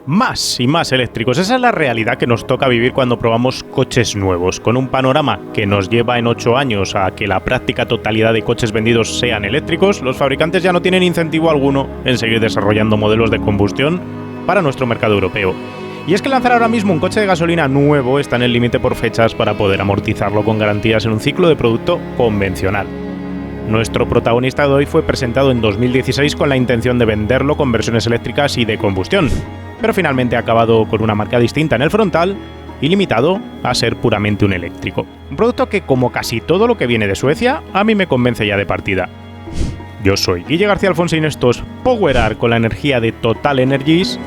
más y más eléctricos. Esa es la realidad que nos toca vivir cuando probamos coches nuevos, con un panorama que nos lleva en 8 años a que la práctica totalidad de coches vendidos sean eléctricos. Los fabricantes ya no tienen incentivo alguno en seguir desarrollando modelos de combustión para nuestro mercado europeo. Y es que lanzar ahora mismo un coche de gasolina nuevo está en el límite por fechas para poder amortizarlo con garantías en un ciclo de producto convencional. Nuestro protagonista de hoy fue presentado en 2016 con la intención de venderlo con versiones eléctricas y de combustión, pero finalmente ha acabado con una marca distinta en el frontal y limitado a ser puramente un eléctrico. Un producto que, como casi todo lo que viene de Suecia, a mí me convence ya de partida. Yo soy Guille García Alfonsín, esto es Powerar con la energía de Total Energies.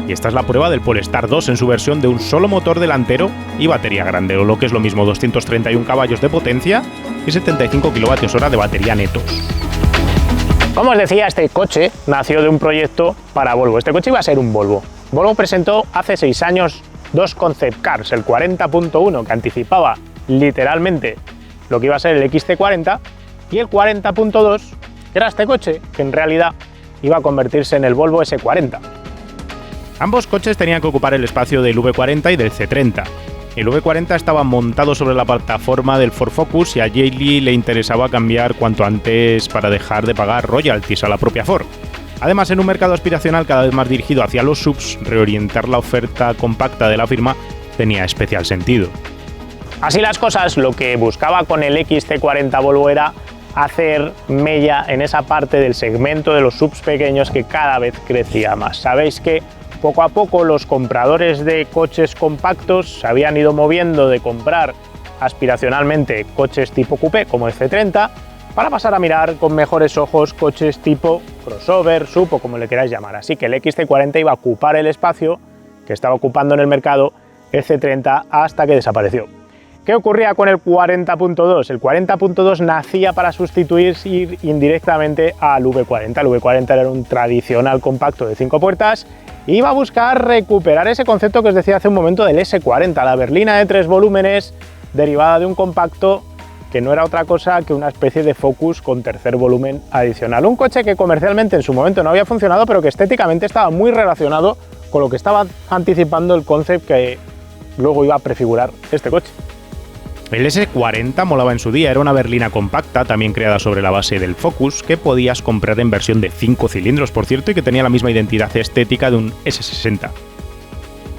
Y esta es la prueba del Polestar 2 en su versión de un solo motor delantero y batería grande, o lo que es lo mismo, 231 caballos de potencia y 75 kWh de batería netos. Como os decía, este coche nació de un proyecto para Volvo. Este coche iba a ser un Volvo. Volvo presentó hace 6 años dos concept cars, el 40.1, que anticipaba literalmente lo que iba a ser el XC40, y el 40.2, que era este coche, que en realidad iba a convertirse en el Volvo S40. Ambos coches tenían que ocupar el espacio del V40 y del C30. El V40 estaba montado sobre la plataforma del Ford Focus y a Geely le interesaba cambiar cuanto antes para dejar de pagar royalties a la propia Ford. Además, en un mercado aspiracional cada vez más dirigido hacia los SUVs, reorientar la oferta compacta de la firma tenía especial sentido. Así las cosas, lo que buscaba con el XC40 Volvo era hacer mella en esa parte del segmento de los SUVs pequeños que cada vez crecía más. Sabéis que poco a poco los compradores de coches compactos se habían ido moviendo de comprar aspiracionalmente coches tipo coupé como el C30 para pasar a mirar con mejores ojos coches tipo crossover, SUV o como le queráis llamar. Así que el XC40 iba a ocupar el espacio que estaba ocupando en el mercado el C30 hasta que desapareció. ¿Qué ocurría con el 40.2? El 40.2 nacía para sustituir indirectamente al V40. El V40 era un tradicional compacto de 5 puertas e iba a buscar recuperar ese concepto que os decía hace un momento del S40, la berlina de 3 volúmenes derivada de un compacto que no era otra cosa que una especie de Focus con tercer volumen adicional. Un coche que comercialmente en su momento no había funcionado, pero que estéticamente estaba muy relacionado con lo que estaba anticipando el concept que luego iba a prefigurar este coche. El S40 molaba en su día, era una berlina compacta, también creada sobre la base del Focus, que podías comprar en versión de 5 cilindros, por cierto, y que tenía la misma identidad estética de un S60.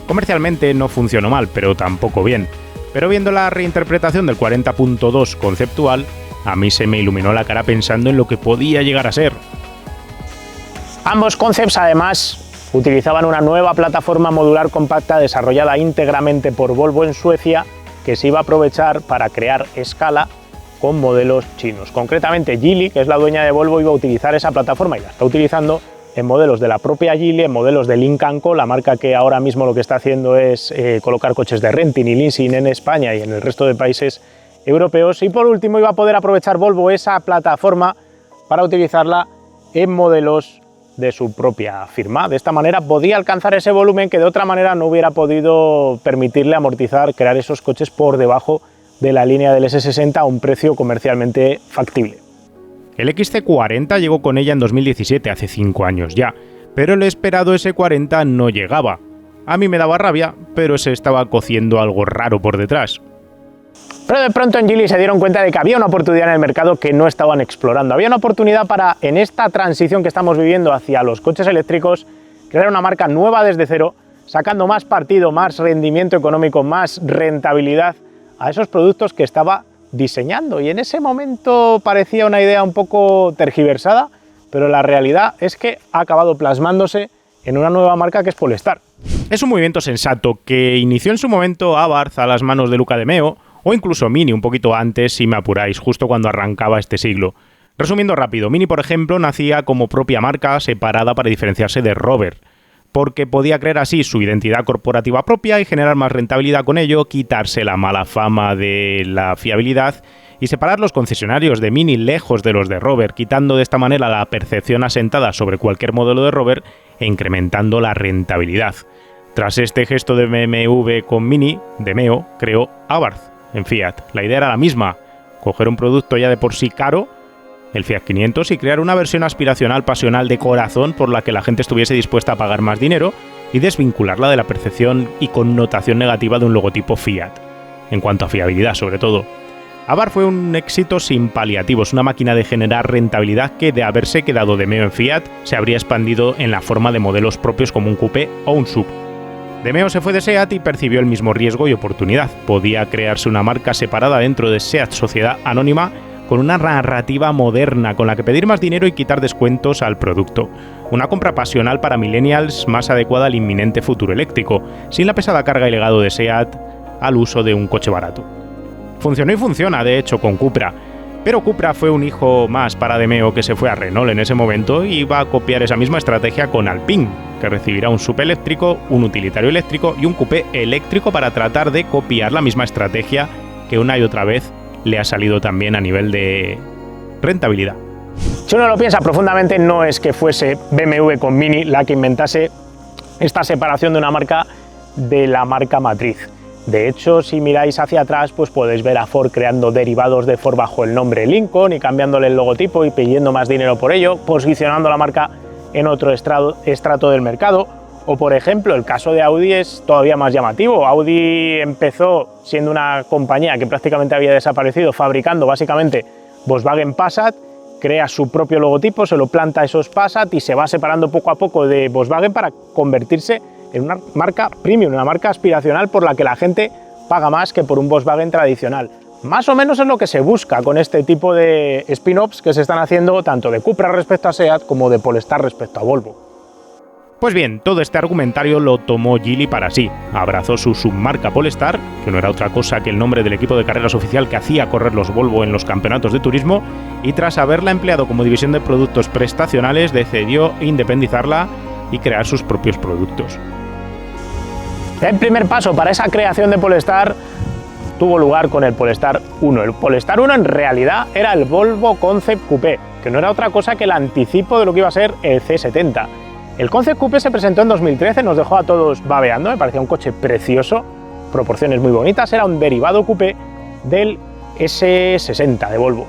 Comercialmente no funcionó mal, pero tampoco bien. Pero viendo la reinterpretación del 40.2 conceptual, a mí se me iluminó la cara pensando en lo que podía llegar a ser. Ambos concepts, además, utilizaban una nueva plataforma modular compacta desarrollada íntegramente por Volvo en Suecia, que se iba a aprovechar para crear escala con modelos chinos. Concretamente, Geely, que es la dueña de Volvo, iba a utilizar esa plataforma y la está utilizando en modelos de la propia Geely, en modelos de Lynk & Co, la marca que ahora mismo lo que está haciendo es colocar coches de renting y leasing en España y en el resto de países europeos. Y por último, iba a poder aprovechar Volvo esa plataforma para utilizarla en modelos de su propia firma. De esta manera podía alcanzar ese volumen que de otra manera no hubiera podido permitirle amortizar, crear esos coches por debajo de la línea del S60 a un precio comercialmente factible. El XC40 llegó con ella en 2017, hace 5 años ya, pero el esperado S40 no llegaba. A mí me daba rabia, pero se estaba cociendo algo raro por detrás. Pero de pronto en Geely se dieron cuenta de que había una oportunidad en el mercado que no estaban explorando. Había una oportunidad para, en esta transición que estamos viviendo hacia los coches eléctricos, crear una marca nueva desde cero, sacando más partido, más rendimiento económico, más rentabilidad a esos productos que estaba diseñando. Y en ese momento parecía una idea un poco tergiversada, pero la realidad es que ha acabado plasmándose en una nueva marca que es Polestar. Es un movimiento sensato que inició en su momento Abarth a las manos de Luca de Meo, o incluso Mini un poquito antes, si me apuráis, justo cuando arrancaba este siglo. Resumiendo rápido, Mini, por ejemplo, nacía como propia marca separada para diferenciarse de Rover, porque podía crear así su identidad corporativa propia y generar más rentabilidad con ello, quitarse la mala fama de la fiabilidad y separar los concesionarios de Mini lejos de los de Rover, quitando de esta manera la percepción asentada sobre cualquier modelo de Rover e incrementando la rentabilidad. Tras este gesto de BMW con Mini, de Meo creó Abarth en Fiat. La idea era la misma, coger un producto ya de por sí caro el Fiat 500 y crear una versión aspiracional pasional de corazón por la que la gente estuviese dispuesta a pagar más dinero y desvincularla de la percepción y connotación negativa de un logotipo Fiat, en cuanto a fiabilidad sobre todo. Abarth fue un éxito sin paliativos, una máquina de generar rentabilidad que, de haberse quedado de meo en Fiat, se habría expandido en la forma de modelos propios como un coupé o un sub. De meo se fue de SEAT y percibió el mismo riesgo y oportunidad. Podía crearse una marca separada dentro de SEAT Sociedad Anónima con una narrativa moderna con la que pedir más dinero y quitar descuentos al producto. Una compra pasional para millennials más adecuada al inminente futuro eléctrico, sin la pesada carga y legado de SEAT al uso de un coche barato. Funcionó y funciona, de hecho, con Cupra. Pero Cupra fue un hijo más para De Meo que se fue a Renault en ese momento y va a copiar esa misma estrategia con Alpine, que recibirá un sub eléctrico, un utilitario eléctrico y un coupé eléctrico para tratar de copiar la misma estrategia que una y otra vez le ha salido también a nivel de rentabilidad. Si uno lo piensa profundamente, no es que fuese BMW con Mini la que inventase esta separación de una marca de la marca matriz. De hecho, si miráis hacia atrás, pues podéis ver a Ford creando derivados de Ford bajo el nombre Lincoln y cambiándole el logotipo y pidiendo más dinero por ello, posicionando la marca en otro estrato del mercado. O por ejemplo, el caso de Audi es todavía más llamativo. Audi empezó siendo una compañía que prácticamente había desaparecido, fabricando básicamente Volkswagen Passat, crea su propio logotipo, se lo planta a esos Passat y se va separando poco a poco de Volkswagen para convertirse en una marca premium, una marca aspiracional por la que la gente paga más que por un Volkswagen tradicional. Más o menos es lo que se busca con este tipo de spin-offs que se están haciendo tanto de Cupra respecto a SEAT como de Polestar respecto a Volvo. Pues bien, todo este argumentario lo tomó Geely para sí. Abrazó su submarca Polestar, que no era otra cosa que el nombre del equipo de carreras oficial que hacía correr los Volvo en los campeonatos de turismo, y tras haberla empleado como división de productos prestacionales, decidió independizarla y crear sus propios productos. El primer paso para esa creación de Polestar tuvo lugar con el Polestar 1. El Polestar 1 en realidad era el Volvo Concept Coupé, que no era otra cosa que el anticipo de lo que iba a ser el C70. El Concept Coupé se presentó en 2013, nos dejó a todos babeando, me parecía un coche precioso, proporciones muy bonitas, era un derivado coupé del S60 de Volvo.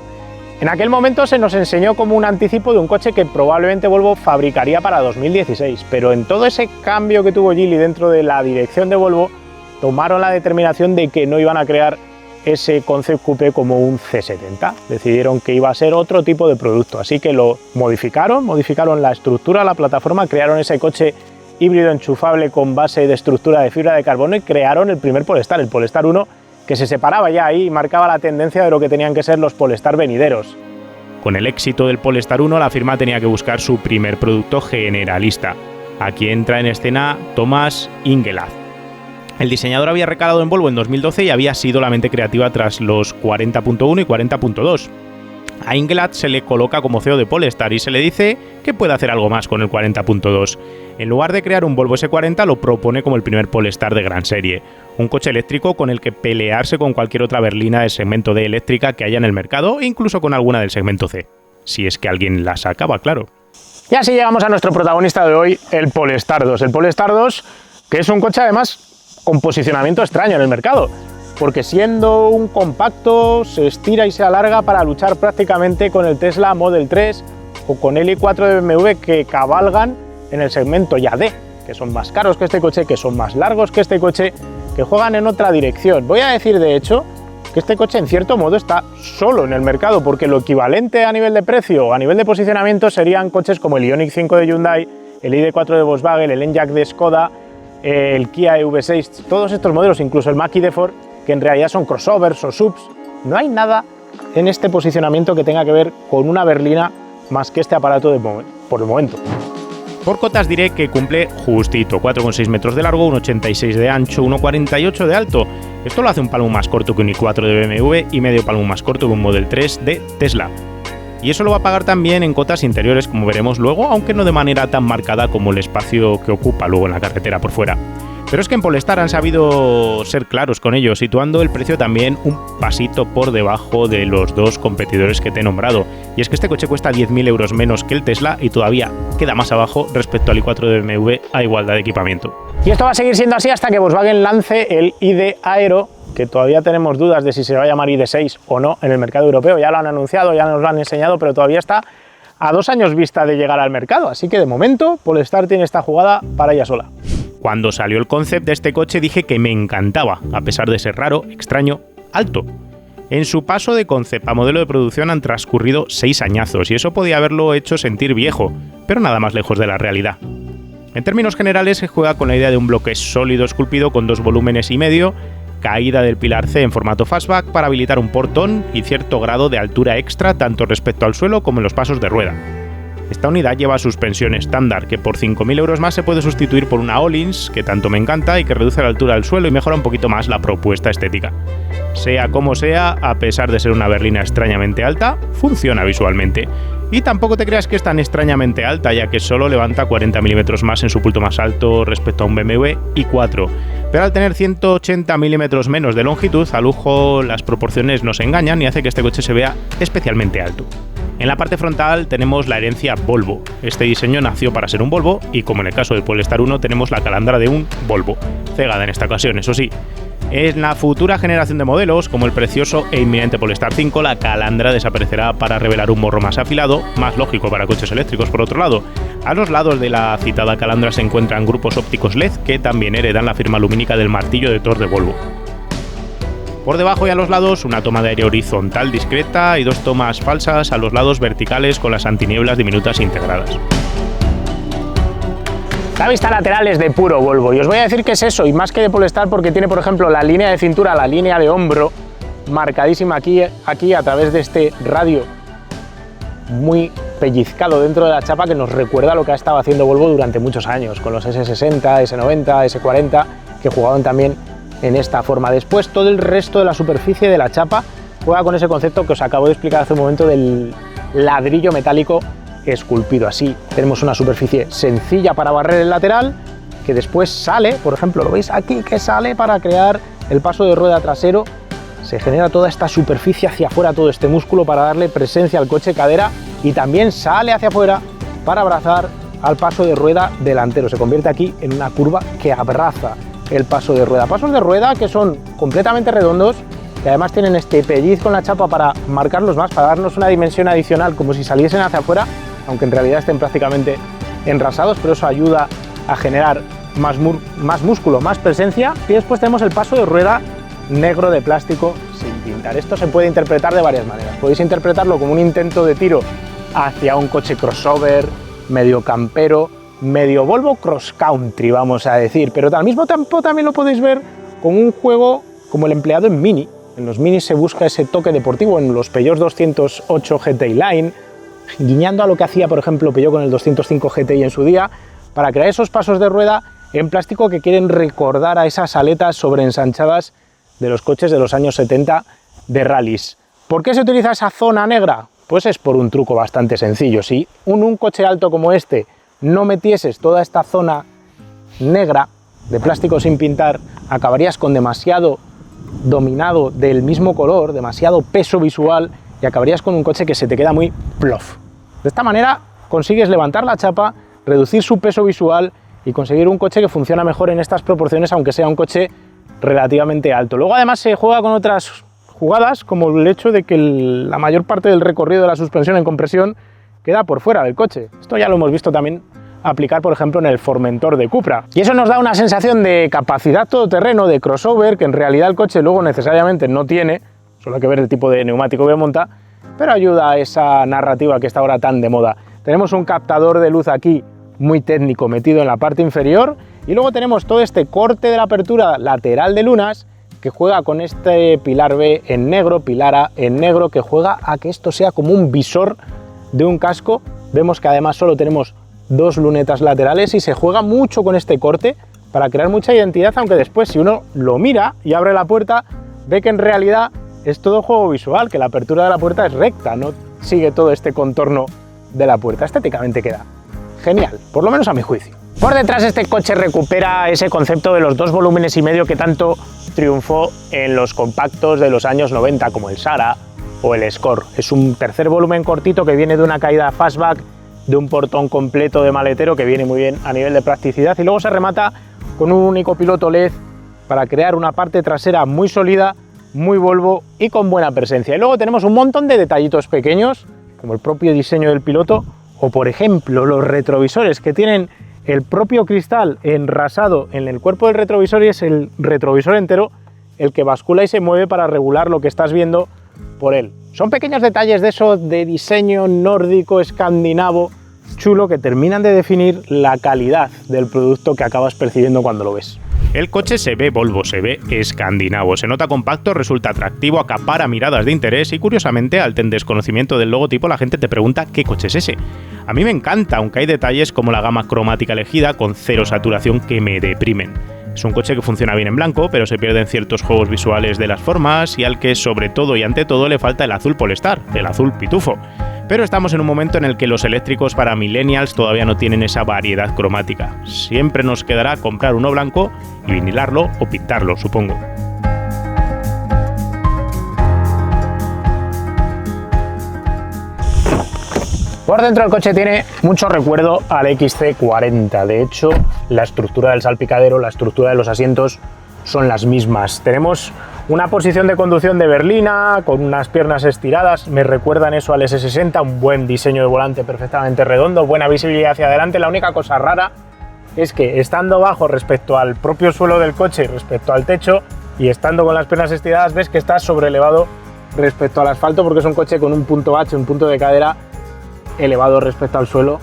En aquel momento se nos enseñó como un anticipo de un coche que probablemente Volvo fabricaría para 2016, pero en todo ese cambio que tuvo Geely dentro de la dirección de Volvo, tomaron la determinación de que no iban a crear ese Concept Coupé como un C70, decidieron que iba a ser otro tipo de producto, así que lo modificaron la estructura, la plataforma, crearon ese coche híbrido enchufable con base de estructura de fibra de carbono y crearon el primer Polestar, el Polestar 1, que se separaba ya ahí y marcaba la tendencia de lo que tenían que ser los Polestar venideros. Con el éxito del Polestar 1, la firma tenía que buscar su primer producto generalista. Aquí entra en escena Thomas Ingenlath. El diseñador había recalado en Volvo en 2012 y había sido la mente creativa tras los 40.1 y 40.2. A Ingenlath se le coloca como CEO de Polestar y se le dice que puede hacer algo más con el 40.2. En lugar de crear un Volvo S40, lo propone como el primer Polestar de gran serie, un coche eléctrico con el que pelearse con cualquier otra berlina del segmento D eléctrica que haya en el mercado e incluso con alguna del segmento C, si es que alguien la sacaba, claro. Y así llegamos a nuestro protagonista de hoy, el Polestar 2. El Polestar 2, que es un coche además con posicionamiento extraño en el mercado, porque siendo un compacto se estira y se alarga para luchar prácticamente con el Tesla Model 3 o con el i4 de BMW, que cabalgan en el segmento ya D, que son más caros que este coche, que son más largos que este coche, que juegan en otra dirección. Voy a decir de hecho que este coche en cierto modo está solo en el mercado, porque lo equivalente a nivel de precio o a nivel de posicionamiento serían coches como el Ioniq 5 de Hyundai, el ID.4 de Volkswagen, el Enyaq de Skoda, el Kia EV6, todos estos modelos, incluso el Mach-E de Ford, que en realidad son crossovers o subs. No hay nada en este posicionamiento que tenga que ver con una berlina más que este aparato por el momento. Por cotas diré que cumple justito, 4,6 metros de largo, 1,86 de ancho, 1,48 de alto. Esto lo hace un palmo más corto que un i4 de BMW y medio palmo más corto que un Model 3 de Tesla. Y eso lo va a pagar también en cotas interiores, como veremos luego, aunque no de manera tan marcada como el espacio que ocupa luego en la carretera por fuera. Pero es que en Polestar han sabido ser claros con ello, situando el precio también un pasito por debajo de los dos competidores que te he nombrado. Y es que este coche cuesta 10.000 euros menos que el Tesla y todavía queda más abajo respecto al i4 de BMW a igualdad de equipamiento. Y esto va a seguir siendo así hasta que Volkswagen lance el ID Aero que todavía tenemos dudas de si se va a llamar ID.6 o no en el mercado europeo. Ya lo han anunciado, ya nos lo han enseñado, pero todavía está a 2 años vista de llegar al mercado. Así que de momento Polestar tiene esta jugada para ella sola. Cuando salió el concept de este coche dije que me encantaba, a pesar de ser raro, extraño, alto. En su paso de concept a modelo de producción han transcurrido 6 añazos y eso podía haberlo hecho sentir viejo, pero nada más lejos de la realidad. En términos generales se juega con la idea de un bloque sólido esculpido con 2 volúmenes y medio, caída del pilar C en formato fastback para habilitar un portón y cierto grado de altura extra tanto respecto al suelo como en los pasos de rueda. Esta unidad lleva suspensión estándar que por 5.000 euros más se puede sustituir por una Öhlins que tanto me encanta y que reduce la altura del suelo y mejora un poquito más la propuesta estética. Sea como sea, a pesar de ser una berlina extrañamente alta, funciona visualmente. Y tampoco te creas que es tan extrañamente alta, ya que solo levanta 40 milímetros más en su punto más alto respecto a un BMW i4. Pero al tener 180 milímetros menos de longitud, a lujo las proporciones nos engañan y hace que este coche se vea especialmente alto. En la parte frontal tenemos la herencia Volvo. Este diseño nació para ser un Volvo y, como en el caso del Polestar 1, tenemos la calandra de un Volvo. Cegada en esta ocasión, eso sí. En la futura generación de modelos, como el precioso e inminente Polestar 5, la calandra desaparecerá para revelar un morro más afilado, más lógico para coches eléctricos por otro lado. A los lados de la citada calandra se encuentran grupos ópticos LED que también heredan la firma lumínica del martillo de Thor de Volvo. Por debajo y a los lados, una toma de aire horizontal discreta y 2 tomas falsas a los lados verticales con las antinieblas diminutas integradas. La vista lateral es de puro Volvo y os voy a decir que es eso, y más que de Polestar, porque tiene por ejemplo la línea de cintura, la línea de hombro marcadísima aquí a través de este radio muy pellizcado dentro de la chapa que nos recuerda lo que ha estado haciendo Volvo durante muchos años con los S60, S90, S40 que jugaban también en esta forma. Después todo el resto de la superficie de la chapa juega con ese concepto que os acabo de explicar hace un momento del ladrillo metálico esculpido. Así tenemos una superficie sencilla para barrer el lateral que después sale, por ejemplo, lo veis aquí que sale para crear el paso de rueda trasero. Se genera toda esta superficie hacia afuera, todo este músculo para darle presencia al coche cadera y también sale hacia afuera para abrazar al paso de rueda delantero. Se convierte aquí en una curva que abraza el paso de rueda. Pasos de rueda que son completamente redondos, que además tienen este pellizco en la chapa para marcarlos más, para darnos una dimensión adicional como si saliesen hacia afuera, aunque en realidad estén prácticamente enrasados, pero eso ayuda a generar más músculo, más presencia. Y después tenemos el paso de rueda negro de plástico sin pintar. Esto se puede interpretar de varias maneras. Podéis interpretarlo como un intento de tiro hacia un coche crossover, medio campero, medio Volvo cross country, vamos a decir, pero al mismo tiempo también lo podéis ver como un juego como el empleado en Mini. En los Mini se busca ese toque deportivo, en los Peugeot 208 GTI Line, guiñando a lo que hacía, por ejemplo, Peugeot con el 205 GTI en su día, para crear esos pasos de rueda en plástico que quieren recordar a esas aletas sobreensanchadas de los coches de los años 70 de rallies. ¿Por qué se utiliza esa zona negra? Pues es por un truco bastante sencillo. Si un coche alto como este no metieses toda esta zona negra de plástico sin pintar, acabarías con demasiado dominado del mismo color, demasiado peso visual y acabarías con un coche que se te queda muy plof. De esta manera consigues levantar la chapa, reducir su peso visual y conseguir un coche que funciona mejor en estas proporciones, aunque sea un coche relativamente alto. Luego además se juega con otras jugadas, como el hecho de que la mayor parte del recorrido de la suspensión en compresión queda por fuera del coche. Esto ya lo hemos visto también aplicar, por ejemplo, en el Formentor de Cupra. Y eso nos da una sensación de capacidad todoterreno, de crossover, que en realidad el coche luego necesariamente no tiene, solo hay que ver el tipo de neumático que monta, pero ayuda a esa narrativa que está ahora tan de moda. Tenemos un captador de luz aquí muy técnico metido en la parte inferior y luego tenemos todo este corte de la apertura lateral de lunas que juega con este pilar B en negro, pilar A en negro, que juega a que esto sea como un visor de un casco. Vemos que además solo tenemos 2 lunetas laterales y se juega mucho con este corte para crear mucha identidad, aunque después si uno lo mira y abre la puerta ve que en realidad es todo juego visual, que la apertura de la puerta es recta, no sigue todo este contorno de la puerta. Estéticamente queda genial, por lo menos a mi juicio. Por detrás este coche recupera ese concepto de los 2 volúmenes y medio que tanto triunfó en los compactos de los años 90 como el Sara o el Score. Es un tercer volumen cortito que viene de una caída fastback, de un portón completo de maletero que viene muy bien a nivel de practicidad y luego se remata con un único piloto LED para crear una parte trasera muy sólida, muy Volvo y con buena presencia. Y luego tenemos un montón de detallitos pequeños, como el propio diseño del piloto, o por ejemplo los retrovisores que tienen el propio cristal enrasado en el cuerpo del retrovisor, y es el retrovisor entero el que bascula y se mueve para regular lo que estás viendo por él. Son pequeños detalles de eso, de diseño nórdico, escandinavo, chulo, que terminan de definir la calidad del producto que acabas percibiendo cuando lo ves. El coche se ve Volvo, se ve escandinavo, se nota compacto, resulta atractivo, acapara miradas de interés y curiosamente, al desconocimiento del logotipo, la gente te pregunta ¿qué coche es ese? A mí me encanta, aunque hay detalles como la gama cromática elegida con cero saturación que me deprimen. Es un coche que funciona bien en blanco, pero se pierden ciertos juegos visuales de las formas y al que sobre todo y ante todo le falta el azul Polestar, el azul pitufo. Pero estamos en un momento en el que los eléctricos para millennials todavía no tienen esa variedad cromática. Siempre nos quedará comprar uno blanco y vinilarlo o pintarlo, supongo. Por dentro el coche tiene mucho recuerdo al XC40. De hecho, la estructura del salpicadero, la estructura de los asientos son las mismas. Tenemos una posición de conducción de berlina, con unas piernas estiradas, me recuerdan eso al S60, un buen diseño de volante perfectamente redondo, buena visibilidad hacia adelante. La única cosa rara es que estando bajo respecto al propio suelo del coche, respecto al techo, y estando con las piernas estiradas, ves que está sobrelevado respecto al asfalto, porque es un coche con un punto H, un punto de cadera elevado respecto al suelo,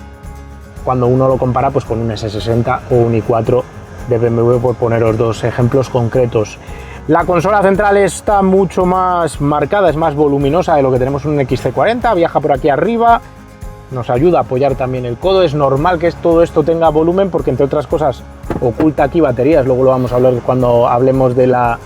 cuando uno lo compara pues con un S60 o un i4 de BMW, por poneros dos ejemplos concretos. La consola central está mucho más marcada, es más voluminosa de lo que tenemos en un XC40, viaja por aquí arriba, nos ayuda a apoyar también el codo. Es normal que todo esto tenga volumen porque, entre otras cosas, oculta aquí baterías, luego lo vamos a hablar cuando hablemos de la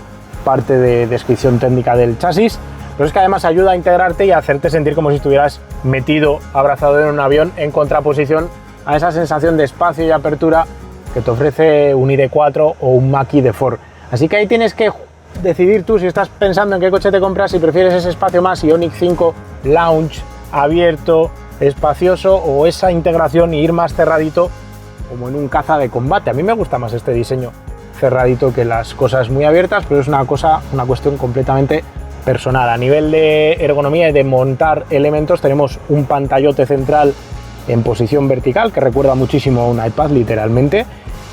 parte de descripción técnica del chasis, pero es que además ayuda a integrarte y a hacerte sentir como si estuvieras metido, abrazado en un avión, en contraposición a esa sensación de espacio y apertura que te ofrece un ID4 o un Mach-E de Ford. Así que ahí tienes que decidir tú si estás pensando en qué coche te compras, si prefieres ese espacio más Ioniq 5 Lounge, abierto, espacioso, o esa integración y ir más cerradito como en un caza de combate. A mí me gusta más este diseño cerradito que las cosas muy abiertas, pero es una cuestión completamente personal. A nivel de ergonomía y de montar elementos, tenemos un pantallote central en posición vertical que recuerda muchísimo a un iPad literalmente,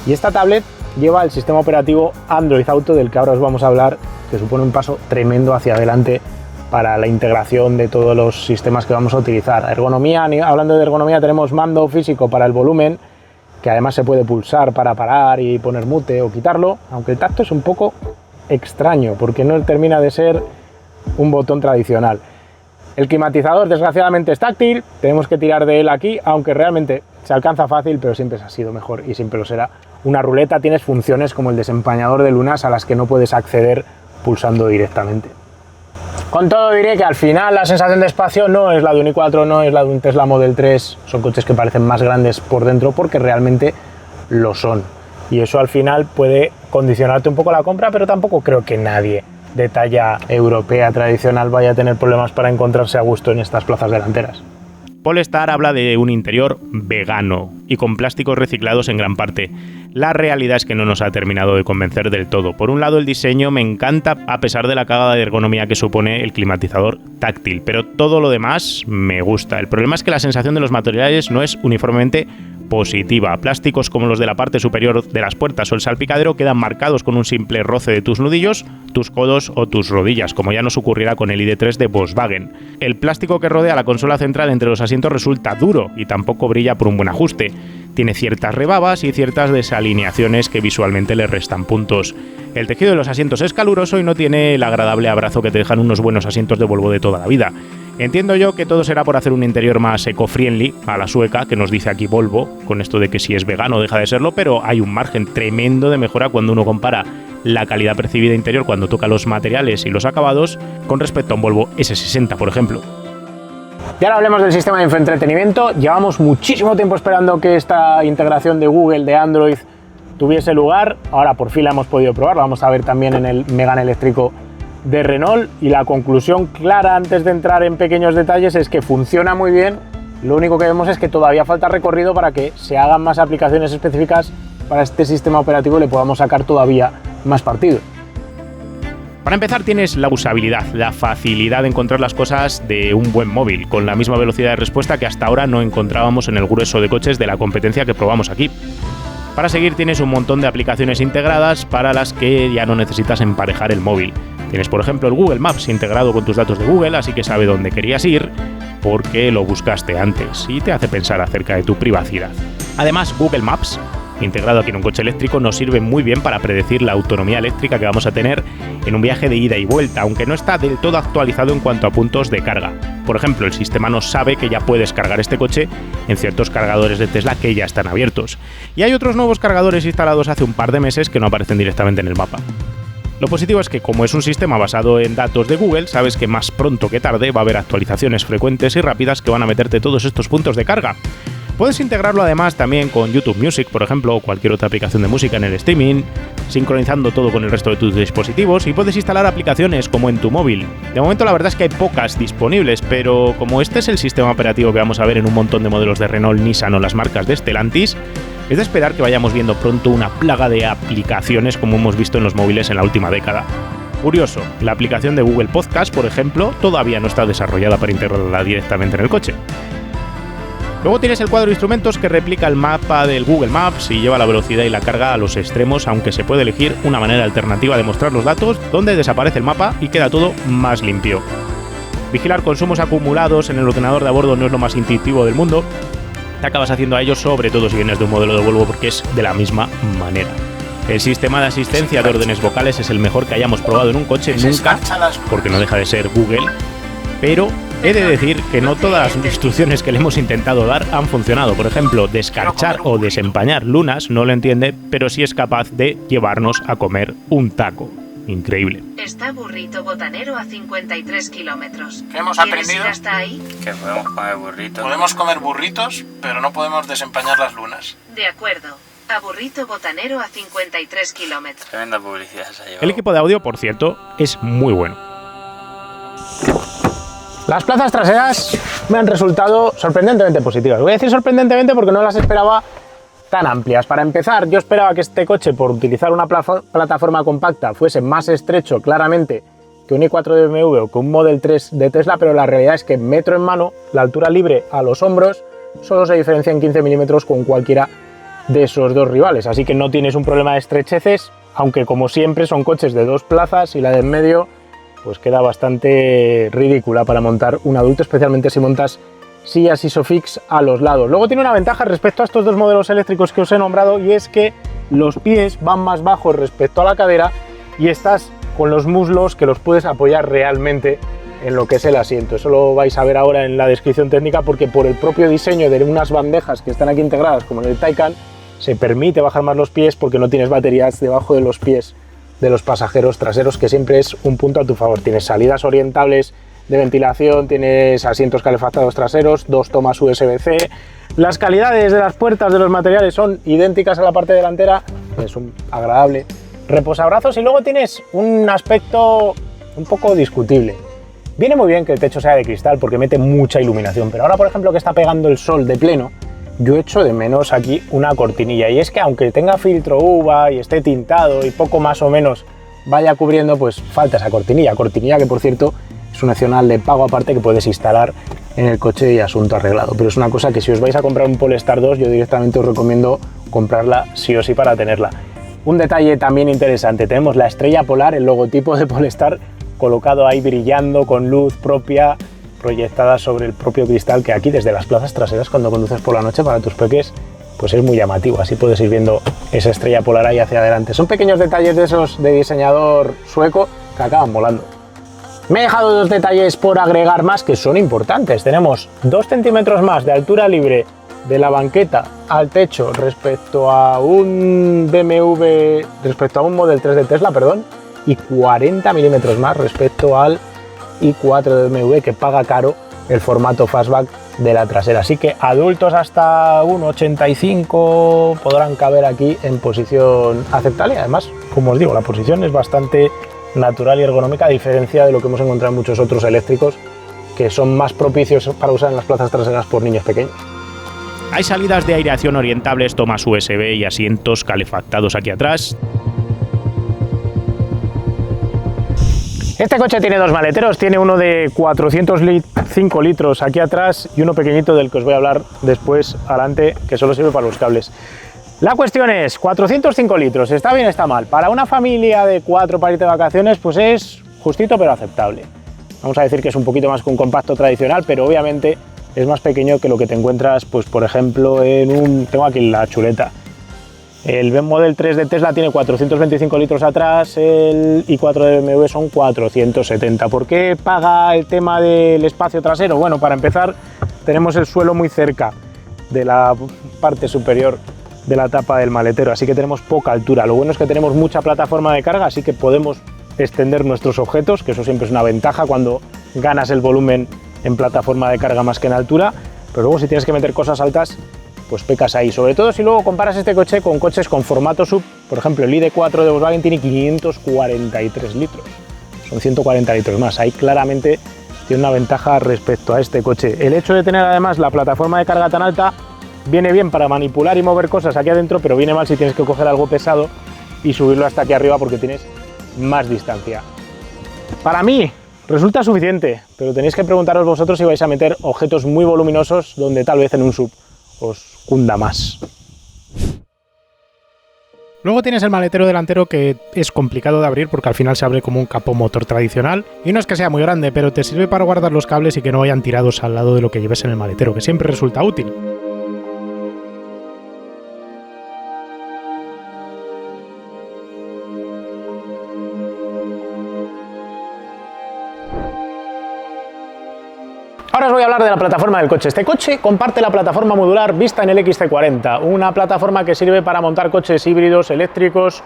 y esta tablet lleva el sistema operativo Android Auto, del que ahora os vamos a hablar, que supone un paso tremendo hacia adelante para la integración de todos los sistemas que vamos a utilizar. Ergonomía, hablando de ergonomía, tenemos mando físico para el volumen, que además se puede pulsar para parar y poner mute o quitarlo, aunque el tacto es un poco extraño porque no termina de ser un botón tradicional. El climatizador desgraciadamente es táctil, tenemos que tirar de él aquí, aunque realmente se alcanza fácil, pero siempre ha sido mejor y siempre lo será. Una ruleta, tienes funciones como el desempañador de lunas a las que no puedes acceder pulsando directamente. Con todo diré que al final la sensación de espacio no es la de un i4, no es la de un Tesla Model 3, son coches que parecen más grandes por dentro porque realmente lo son. Y eso al final puede condicionarte un poco la compra, pero tampoco creo que nadie de talla europea tradicional vaya a tener problemas para encontrarse a gusto en estas plazas delanteras. Polestar habla de un interior vegano y con plásticos reciclados en gran parte. La realidad es que no nos ha terminado de convencer del todo. Por un lado, el diseño me encanta a pesar de la cagada de ergonomía que supone el climatizador táctil, pero todo lo demás me gusta. El problema es que la sensación de los materiales no es uniformemente positiva. Plásticos como los de la parte superior de las puertas o el salpicadero quedan marcados con un simple roce de tus nudillos, tus codos o tus rodillas, como ya nos ocurrirá con el ID3 de Volkswagen. El plástico que rodea la consola central entre los asientos resulta duro y tampoco brilla por un buen ajuste. Tiene ciertas rebabas y ciertas desalineaciones que visualmente le restan puntos. El tejido de los asientos es caluroso y no tiene el agradable abrazo que te dejan unos buenos asientos de Volvo de toda la vida. Entiendo yo que todo será por hacer un interior más eco-friendly, a la sueca, que nos dice aquí Volvo, con esto de que si es vegano deja de serlo, pero hay un margen tremendo de mejora cuando uno compara la calidad percibida interior cuando toca los materiales y los acabados con respecto a un Volvo S60, por ejemplo. Y ahora hablemos del sistema de infoentretenimiento. Llevamos muchísimo tiempo esperando que esta integración de Google, de Android, tuviese lugar. Ahora por fin la hemos podido probar, la vamos a ver también en el Megane eléctrico de Renault, y la conclusión clara antes de entrar en pequeños detalles es que funciona muy bien. Lo único que vemos es que todavía falta recorrido para que se hagan más aplicaciones específicas para este sistema operativo y le podamos sacar todavía más partido. Para empezar, tienes la usabilidad, la facilidad de encontrar las cosas de un buen móvil, con la misma velocidad de respuesta que hasta ahora no encontrábamos en el grueso de coches de la competencia que probamos aquí. Para seguir, tienes un montón de aplicaciones integradas para las que ya no necesitas emparejar el móvil. Tienes, por ejemplo, el Google Maps integrado con tus datos de Google, así que sabe dónde querías ir porque lo buscaste antes y te hace pensar acerca de tu privacidad. Además, Google Maps, integrado aquí en un coche eléctrico, nos sirve muy bien para predecir la autonomía eléctrica que vamos a tener en un viaje de ida y vuelta, aunque no está del todo actualizado en cuanto a puntos de carga. Por ejemplo, el sistema nos sabe que ya puedes cargar este coche en ciertos cargadores de Tesla que ya están abiertos. Y hay otros nuevos cargadores instalados hace un par de meses que no aparecen directamente en el mapa. Lo positivo es que, como es un sistema basado en datos de Google, sabes que más pronto que tarde va a haber actualizaciones frecuentes y rápidas que van a meterte todos estos puntos de carga. Puedes integrarlo además también con YouTube Music, por ejemplo, o cualquier otra aplicación de música en el streaming, sincronizando todo con el resto de tus dispositivos, y puedes instalar aplicaciones como en tu móvil. De momento la verdad es que hay pocas disponibles, pero como este es el sistema operativo que vamos a ver en un montón de modelos de Renault, Nissan o las marcas de Stellantis, es de esperar que vayamos viendo pronto una plaga de aplicaciones como hemos visto en los móviles en la última década. Curioso, la aplicación de Google Podcast, por ejemplo, todavía no está desarrollada para integrarla directamente en el coche. Luego tienes el cuadro de instrumentos que replica el mapa del Google Maps y lleva la velocidad y la carga a los extremos, aunque se puede elegir una manera alternativa de mostrar los datos donde desaparece el mapa y queda todo más limpio. Vigilar consumos acumulados en el ordenador de a bordo no es lo más intuitivo del mundo. Te acabas haciendo a ello, sobre todo si vienes de un modelo de Volvo, porque es de la misma manera. El sistema de asistencia de órdenes vocales es el mejor que hayamos probado en un coche nunca, porque no deja de ser Google, pero he de decir que no todas las instrucciones que le hemos intentado dar han funcionado. Por ejemplo, descarchar o desempañar lunas no lo entiende, pero sí es capaz de llevarnos a comer un taco. Increíble. Está Burrito Botanero a 53 kilómetros. ¿Qué hemos aprendido? Ir hasta ahí? Que podemos comer burritos. Podemos comer burritos, pero no podemos desempañar las lunas. De acuerdo. A Burrito Botanero a 53 kilómetros. Tremenda publicidad se ha llevado. El equipo de audio, por cierto, es muy bueno. Las plazas traseras me han resultado sorprendentemente positivas. Voy a decir sorprendentemente porque no las esperaba tan amplias. Para empezar, yo esperaba que este coche, por utilizar una plataforma compacta, fuese más estrecho claramente que un i4 de BMW o que un Model 3 de Tesla, pero la realidad es que metro en mano, la altura libre a los hombros, solo se diferencia en 15 milímetros con cualquiera de esos dos rivales. Así que no tienes un problema de estrecheces, aunque como siempre son coches de dos plazas y la de en medio pues queda bastante ridícula para montar un adulto, especialmente si montas sillas Isofix a los lados. Luego tiene una ventaja respecto a estos dos modelos eléctricos que os he nombrado, y es que los pies van más bajos respecto a la cadera y estás con los muslos que los puedes apoyar realmente en lo que es el asiento. Eso lo vais a ver ahora en la descripción técnica, porque por el propio diseño de unas bandejas que están aquí integradas como en el Taycan, se permite bajar más los pies porque no tienes baterías debajo de los pies de los pasajeros traseros, que siempre es un punto a tu favor. Tienes salidas orientables de ventilación, tienes asientos calefactados traseros, dos tomas USB-C. Las calidades de las puertas de los materiales son idénticas a la parte delantera, es un agradable reposabrazos, y luego tienes un aspecto un poco discutible. Viene muy bien que el techo sea de cristal porque mete mucha iluminación, pero ahora, por ejemplo, que está pegando el sol de pleno, yo echo de menos aquí una cortinilla, y es que aunque tenga filtro UVA y esté tintado y poco más o menos vaya cubriendo, pues falta esa cortinilla que, por cierto, es un opcional de pago aparte que puedes instalar en el coche y asunto arreglado. Pero es una cosa que si os vais a comprar un Polestar 2, yo directamente os recomiendo comprarla sí o sí para tenerla. Un detalle también interesante, tenemos la estrella polar, el logotipo de Polestar, colocado ahí brillando con luz propia, proyectada sobre el propio cristal, que aquí desde las plazas traseras, cuando conduces por la noche para tus peques, pues es muy llamativo. Así puedes ir viendo esa estrella polar ahí hacia adelante. Son pequeños detalles de esos de diseñador sueco que acaban volando. Me he dejado dos detalles por agregar más que son importantes. Tenemos 2 centímetros más de altura libre de la banqueta al techo respecto a un BMW, respecto a un Model 3 de Tesla, perdón, y 40 milímetros más respecto al i4 de BMW, que paga caro el formato fastback de la trasera. Así que adultos hasta 1,85 podrán caber aquí en posición aceptable. Además, como os digo, la posición es bastante natural y ergonómica, a diferencia de lo que hemos encontrado en muchos otros eléctricos que son más propicios para usar en las plazas traseras por niños pequeños. Hay salidas de aireación orientables, tomas USB y asientos calefactados aquí atrás. Este coche tiene dos maleteros, tiene uno de 405 litros aquí atrás y uno pequeñito del que os voy a hablar después adelante, que solo sirve para los cables. La cuestión es, 405 litros, ¿está bien o está mal? Para una familia de 4 para irte de vacaciones, pues es justito pero aceptable. Vamos a decir que es un poquito más que un compacto tradicional, pero obviamente es más pequeño que lo que te encuentras, pues por ejemplo, en un... Tengo aquí la chuleta. El BEM Model 3 de Tesla tiene 425 litros atrás, el i4 de BMW son 470. ¿Por qué paga el tema del espacio trasero? Bueno, para empezar, tenemos el suelo muy cerca de la parte superior de la tapa del maletero, así que tenemos poca altura. Lo bueno es que tenemos mucha plataforma de carga, así que podemos extender nuestros objetos, que eso siempre es una ventaja cuando ganas el volumen en plataforma de carga más que en altura, pero luego si tienes que meter cosas altas, pues pecas ahí, sobre todo si luego comparas este coche con coches con formato sub. Por ejemplo, el ID4 de Volkswagen tiene 543 litros, son 140 litros más, ahí claramente tiene una ventaja respecto a este coche. El hecho de tener además la plataforma de carga tan alta viene bien para manipular y mover cosas aquí adentro, pero viene mal si tienes que coger algo pesado y subirlo hasta aquí arriba porque tienes más distancia. Para mí resulta suficiente, pero tenéis que preguntaros vosotros si vais a meter objetos muy voluminosos donde tal vez en un sub os cunda más. Luego tienes el maletero delantero, que es complicado de abrir porque al final se abre como un capó motor tradicional y no es que sea muy grande, pero te sirve para guardar los cables y que no vayan tirados al lado de lo que lleves en el maletero, que siempre resulta útil. Ahora os voy a hablar de la plataforma del coche. Este coche comparte la plataforma modular vista en el XC40, una plataforma que sirve para montar coches híbridos, eléctricos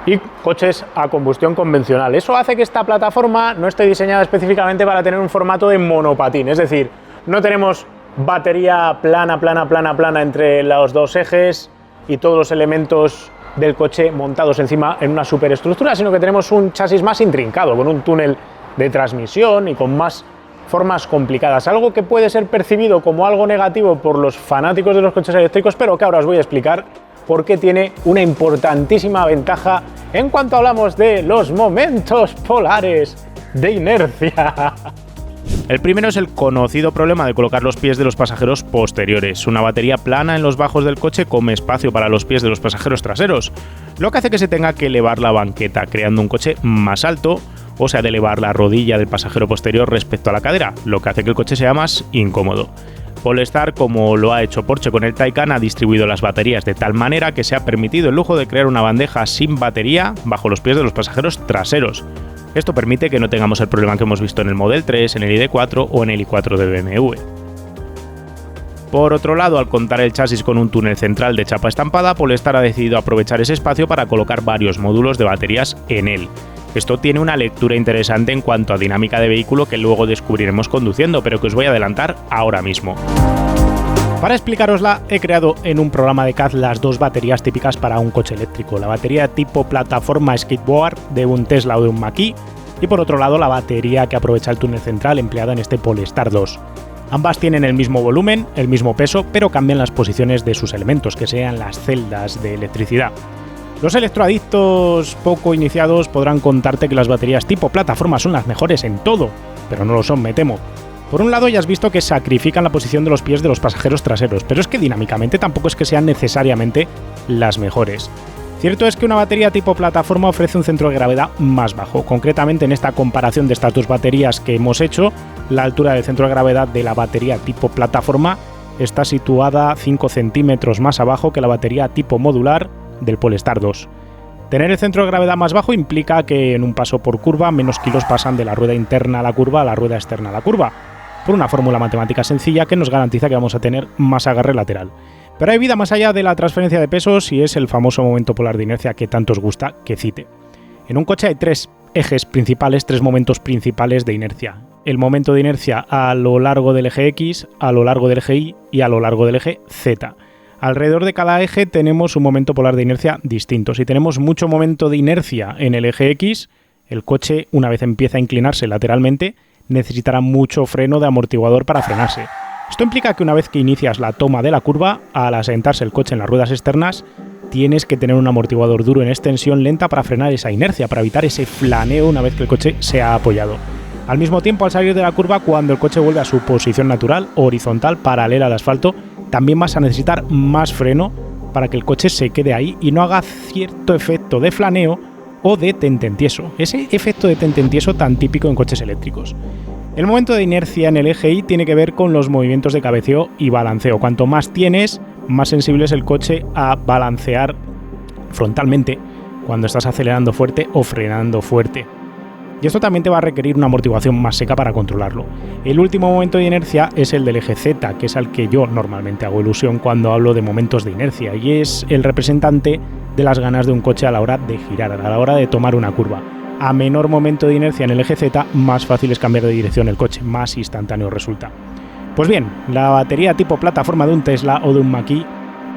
y coches a combustión convencional. Eso hace que esta plataforma no esté diseñada específicamente para tener un formato de monopatín, es decir, no tenemos batería plana entre los dos ejes y todos los elementos del coche montados encima en una superestructura, sino que tenemos un chasis más intrincado, con un túnel de transmisión y con más formas complicadas, algo que puede ser percibido como algo negativo por los fanáticos de los coches eléctricos, pero que ahora os voy a explicar por qué tiene una importantísima ventaja en cuanto hablamos de los momentos polares de inercia. El primero es el conocido problema de colocar los pies de los pasajeros posteriores. Una batería plana en los bajos del coche come espacio para los pies de los pasajeros traseros, lo que hace que se tenga que elevar la banqueta, creando un coche más alto, o sea, de elevar la rodilla del pasajero posterior respecto a la cadera, lo que hace que el coche sea más incómodo. Polestar, como lo ha hecho Porsche con el Taycan, ha distribuido las baterías de tal manera que se ha permitido el lujo de crear una bandeja sin batería bajo los pies de los pasajeros traseros. Esto permite que no tengamos el problema que hemos visto en el Model 3, en el ID4 o en el i4 de BMW. Por otro lado, al contar el chasis con un túnel central de chapa estampada, Polestar ha decidido aprovechar ese espacio para colocar varios módulos de baterías en él. Esto tiene una lectura interesante en cuanto a dinámica de vehículo que luego descubriremos conduciendo, pero que os voy a adelantar ahora mismo. Para explicarosla, he creado en un programa de CAD las dos baterías típicas para un coche eléctrico, la batería tipo plataforma skateboard de un Tesla o de un Mach-E, y por otro lado la batería que aprovecha el túnel central empleada en este Polestar 2. Ambas tienen el mismo volumen, el mismo peso, pero cambian las posiciones de sus elementos, que sean las celdas de electricidad. Los electroadictos poco iniciados podrán contarte que las baterías tipo plataforma son las mejores en todo, pero no lo son, me temo. Por un lado ya has visto que sacrifican la posición de los pies de los pasajeros traseros, pero es que dinámicamente tampoco es que sean necesariamente las mejores. Cierto es que una batería tipo plataforma ofrece un centro de gravedad más bajo. Concretamente, en esta comparación de estas dos baterías que hemos hecho, la altura del centro de gravedad de la batería tipo plataforma está situada 5 centímetros más abajo que la batería tipo modular del Polestar 2. Tener el centro de gravedad más bajo implica que en un paso por curva menos kilos pasan de la rueda interna a la curva a la rueda externa a la curva, por una fórmula matemática sencilla que nos garantiza que vamos a tener más agarre lateral. Pero hay vida más allá de la transferencia de pesos y es el famoso momento polar de inercia que tanto os gusta que cite. En un coche hay tres ejes principales, tres momentos principales de inercia. El momento de inercia a lo largo del eje X, a lo largo del eje Y y a lo largo del eje Z. Alrededor de cada eje tenemos un momento polar de inercia distinto. Si tenemos mucho momento de inercia en el eje X, el coche, una vez empieza a inclinarse lateralmente, necesitará mucho freno de amortiguador para frenarse. Esto implica que una vez que inicias la toma de la curva, al asentarse el coche en las ruedas externas, tienes que tener un amortiguador duro en extensión lenta para frenar esa inercia, para evitar ese flaneo una vez que el coche se ha apoyado. Al mismo tiempo, al salir de la curva, cuando el coche vuelve a su posición natural, horizontal, paralela al asfalto, también vas a necesitar más freno para que el coche se quede ahí y no haga cierto efecto de flaneo o de tententieso, ese efecto de tententieso tan típico en coches eléctricos. El momento de inercia en el eje Y tiene que ver con los movimientos de cabeceo y balanceo. Cuanto más tienes, más sensible es el coche a balancear frontalmente cuando estás acelerando fuerte o frenando fuerte. Y esto también te va a requerir una amortiguación más seca para controlarlo. El último momento de inercia es el del eje Z, que es al que yo normalmente hago alusión cuando hablo de momentos de inercia, y es el representante de las ganas de un coche a la hora de girar, a la hora de tomar una curva. A menor momento de inercia en el eje Z, más fácil es cambiar de dirección el coche, más instantáneo resulta. Pues bien, la batería tipo plataforma de un Tesla o de un Mach-E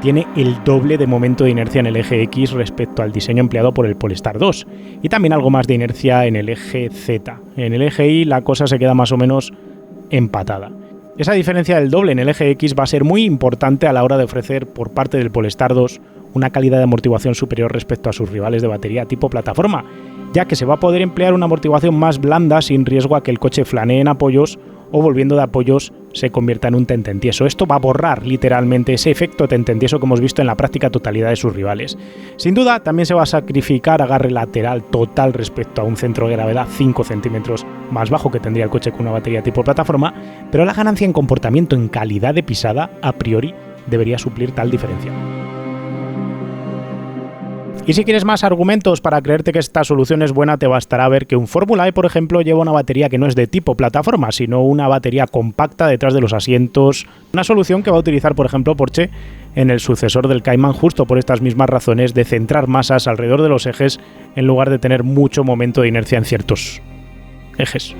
tiene el doble de momento de inercia en el eje X respecto al diseño empleado por el Polestar 2, y también algo más de inercia en el eje Z. En el eje Y la cosa se queda más o menos empatada. Esa diferencia del doble en el eje X va a ser muy importante a la hora de ofrecer por parte del Polestar 2 una calidad de amortiguación superior respecto a sus rivales de batería tipo plataforma, ya que se va a poder emplear una amortiguación más blanda sin riesgo a que el coche flanee en apoyos o volviendo de apoyos se convierta en un tententieso. Esto va a borrar literalmente ese efecto tententieso que hemos visto en la práctica totalidad de sus rivales. Sin duda, también se va a sacrificar agarre lateral total respecto a un centro de gravedad 5 centímetros más bajo que tendría el coche con una batería tipo plataforma, pero la ganancia en comportamiento, en calidad de pisada, a priori, debería suplir tal diferencia. Y si quieres más argumentos para creerte que esta solución es buena, te bastará ver que un Fórmula E, por ejemplo, lleva una batería que no es de tipo plataforma, sino una batería compacta detrás de los asientos, una solución que va a utilizar, por ejemplo, Porsche en el sucesor del Cayman, justo por estas mismas razones de centrar masas alrededor de los ejes en lugar de tener mucho momento de inercia en ciertos ejes.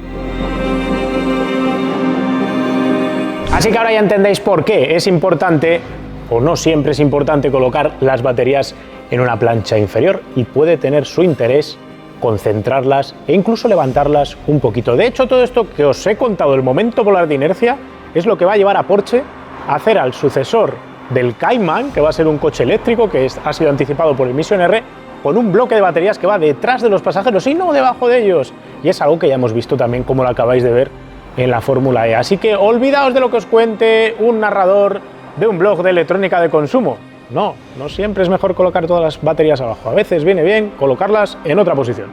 Así que ahora ya entendéis por qué es importante, o no siempre es importante, colocar las baterías en una plancha inferior, y puede tener su interés concentrarlas e incluso levantarlas un poquito. De hecho, todo esto que os he contado, el momento polar de inercia, es lo que va a llevar a Porsche a hacer al sucesor del Cayman, que va a ser un coche eléctrico que ha sido anticipado por el Mission R, con un bloque de baterías que va detrás de los pasajeros y no debajo de ellos. Y es algo que ya hemos visto también, como lo acabáis de ver en la Fórmula E. Así que olvidaos de lo que os cuente un narrador de un blog de electrónica de consumo. No siempre es mejor colocar todas las baterías abajo. A veces viene bien colocarlas en otra posición.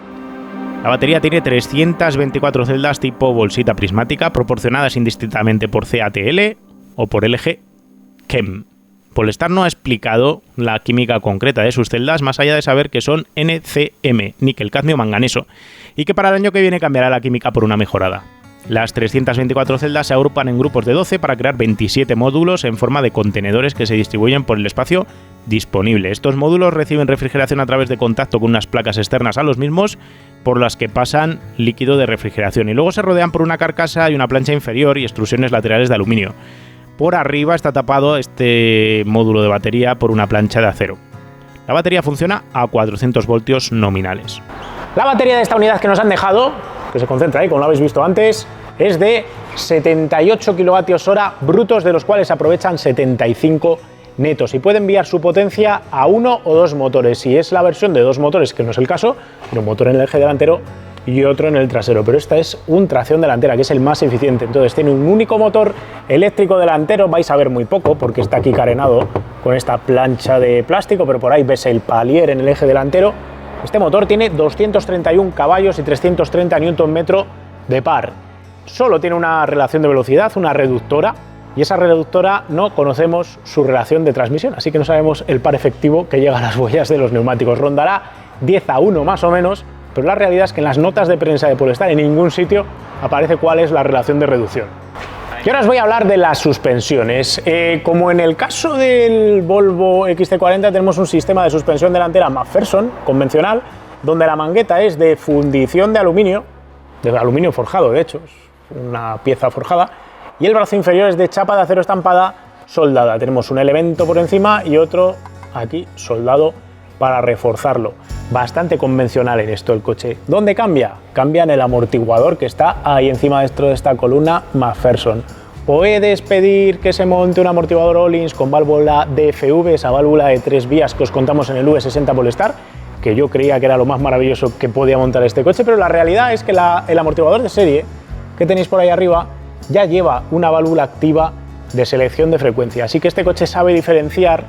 La batería tiene 324 celdas tipo bolsita prismática, proporcionadas indistintamente por CATL o por LG Chem. Polestar no ha explicado la química concreta de sus celdas, más allá de saber que son NCM, níquel, cadmio, manganeso, y que para el año que viene cambiará la química por una mejorada. Las 324 celdas se agrupan en grupos de 12 para crear 27 módulos en forma de contenedores que se distribuyen por el espacio disponible. Estos módulos reciben refrigeración a través de contacto con unas placas externas a los mismos, por las que pasan líquido de refrigeración, y luego se rodean por una carcasa y una plancha inferior y extrusiones laterales de aluminio. Por arriba está tapado este módulo de batería por una plancha de acero. La batería funciona a 400 voltios nominales. La batería de esta unidad que nos han dejado, que se concentra ahí, como lo habéis visto antes, es de 78 kWh brutos, de los cuales aprovechan 75 netos, y puede enviar su potencia a 1 o 2 motores. Si es la versión de 2 motores, que no es el caso, un motor en el eje delantero y otro en el trasero, pero esta es un tracción delantera, que es el más eficiente. Entonces tiene un único motor eléctrico delantero, vais a ver muy poco porque está aquí carenado con esta plancha de plástico, pero por ahí ves el palier en el eje delantero. Este motor tiene 231 caballos y 330 Nm de par. Solo tiene una relación de velocidad, una reductora, y esa reductora no conocemos su relación de transmisión, así que no sabemos el par efectivo que llega a las huellas de los neumáticos. Rondará 10:1 más o menos, pero la realidad es que en las notas de prensa de Polestar en ningún sitio aparece cuál es la relación de reducción. Y ahora os voy a hablar de las suspensiones. Como en el caso del Volvo XC40, tenemos un sistema de suspensión delantera McPherson convencional, donde la mangueta es de fundición de aluminio forjado, de hecho, es una pieza forjada, y el brazo inferior es de chapa de acero estampada soldada. Tenemos un elemento por encima y otro aquí soldado para reforzarlo. Bastante convencional en esto el coche. ¿Dónde cambia? Cambia en el amortiguador que está ahí encima de esta columna McPherson. Puedes pedir que se monte un amortiguador Öhlins con válvula DFV, esa válvula de 3 vías que os contamos en el V60 Polestar, que yo creía que era lo más maravilloso que podía montar este coche, pero la realidad es que el amortiguador de serie que tenéis por ahí arriba ya lleva una válvula activa de selección de frecuencia, así que este coche sabe diferenciar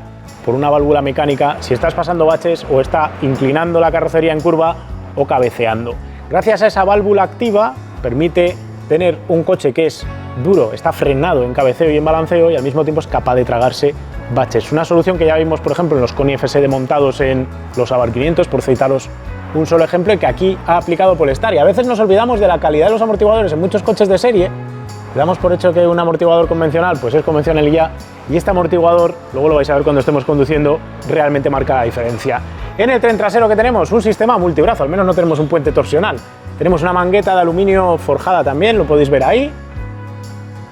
por una válvula mecánica si estás pasando baches o está inclinando la carrocería en curva o cabeceando. Gracias a esa válvula activa permite tener un coche que es duro, está frenado en cabeceo y en balanceo y al mismo tiempo es capaz de tragarse baches. Una solución que ya vimos, por ejemplo, en los Koni FSD montados en los Abarth 500, por citaros un solo ejemplo, y que aquí ha aplicado Polestar. Y a veces nos olvidamos de la calidad de los amortiguadores en muchos coches de serie. Damos por hecho que un amortiguador convencional pues es convencional y ya, y este amortiguador, luego lo vais a ver cuando estemos conduciendo, realmente marca la diferencia. En el tren trasero que tenemos un sistema multibrazo, al menos no tenemos un puente torsional. Tenemos una mangueta de aluminio forjada también, lo podéis ver ahí.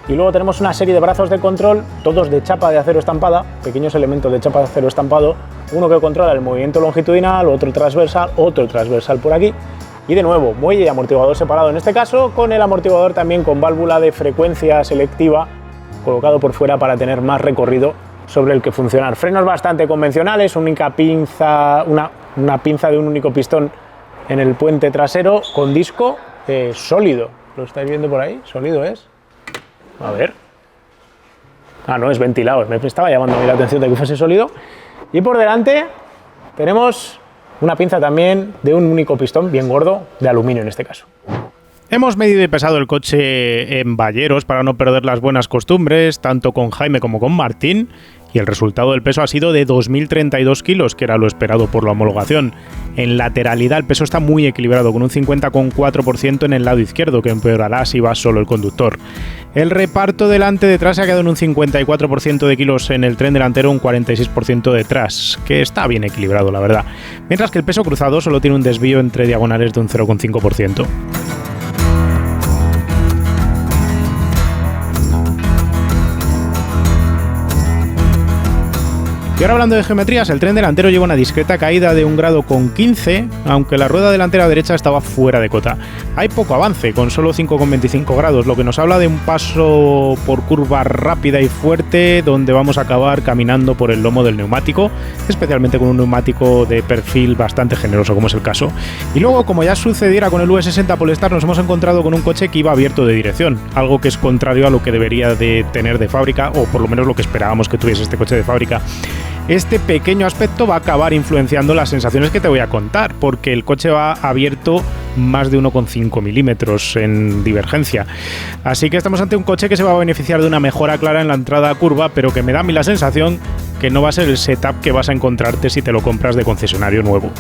Y luego tenemos una serie de brazos de control, todos de chapa de acero estampada, pequeños elementos de chapa de acero estampado, uno que controla el movimiento longitudinal, otro transversal por aquí. Y de nuevo, muelle y amortiguador separado en este caso, con el amortiguador también con válvula de frecuencia selectiva colocado por fuera para tener más recorrido sobre el que funcionar. Frenos bastante convencionales, una pinza de un único pistón en el puente trasero con disco sólido. ¿Lo estáis viendo por ahí? ¿Sólido es? A ver. Ah, no, es ventilado. Me estaba llamando a mí la atención de que fuese sólido. Y por delante tenemos una pinza también de un único pistón, bien gordo, de aluminio en este caso. Hemos medido y pesado el coche en Balleros para no perder las buenas costumbres, tanto con Jaime como con Martín, y el resultado del peso ha sido de 2.032 kilos, que era lo esperado por la homologación. En lateralidad el peso está muy equilibrado, con un 50,4% en el lado izquierdo, que empeorará si va solo el conductor. El reparto delante-detrás se ha quedado en un 54% de kilos en el tren delantero, un 46% detrás, que está bien equilibrado, la verdad. Mientras que el peso cruzado solo tiene un desvío entre diagonales de un 0,5%. Y ahora hablando de geometrías, el tren delantero lleva una discreta caída de 1,15 grados, aunque la rueda delantera derecha estaba fuera de cota. Hay poco avance, con solo 5,25 grados, lo que nos habla de un paso por curva rápida y fuerte, donde vamos a acabar caminando por el lomo del neumático, especialmente con un neumático de perfil bastante generoso, como es el caso. Y luego, como ya sucediera con el V60 Polestar, nos hemos encontrado con un coche que iba abierto de dirección, algo que es contrario a lo que debería de tener de fábrica, o por lo menos lo que esperábamos que tuviese este coche de fábrica. Este pequeño aspecto va a acabar influenciando las sensaciones que te voy a contar, porque el coche va abierto más de 1,5 milímetros en divergencia. Así que estamos ante un coche que se va a beneficiar de una mejora clara en la entrada a curva, pero que me da a mí la sensación que no va a ser el setup que vas a encontrarte si te lo compras de concesionario nuevo.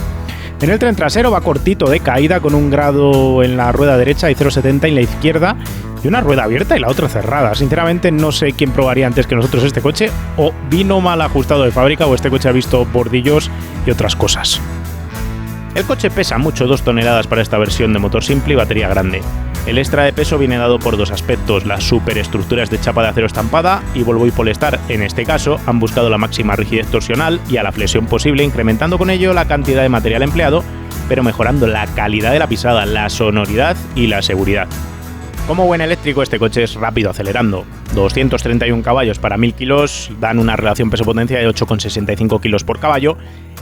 En el tren trasero va cortito de caída, con 1 grado en la rueda derecha y 0,70 en la izquierda, y una rueda abierta y la otra cerrada. Sinceramente no sé quién probaría antes que nosotros este coche, o vino mal ajustado de fábrica, o este coche ha visto bordillos y otras cosas. El coche pesa mucho, 2 toneladas para esta versión de motor simple y batería grande. El extra de peso viene dado por dos aspectos: las superestructuras de chapa de acero estampada, y Volvo y Polestar, en este caso, han buscado la máxima rigidez torsional y a la flexión posible, incrementando con ello la cantidad de material empleado, pero mejorando la calidad de la pisada, la sonoridad y la seguridad. Como buen eléctrico, este coche es rápido acelerando. 231 caballos para 1000 kilos dan una relación peso-potencia de 8,65 kilos por caballo,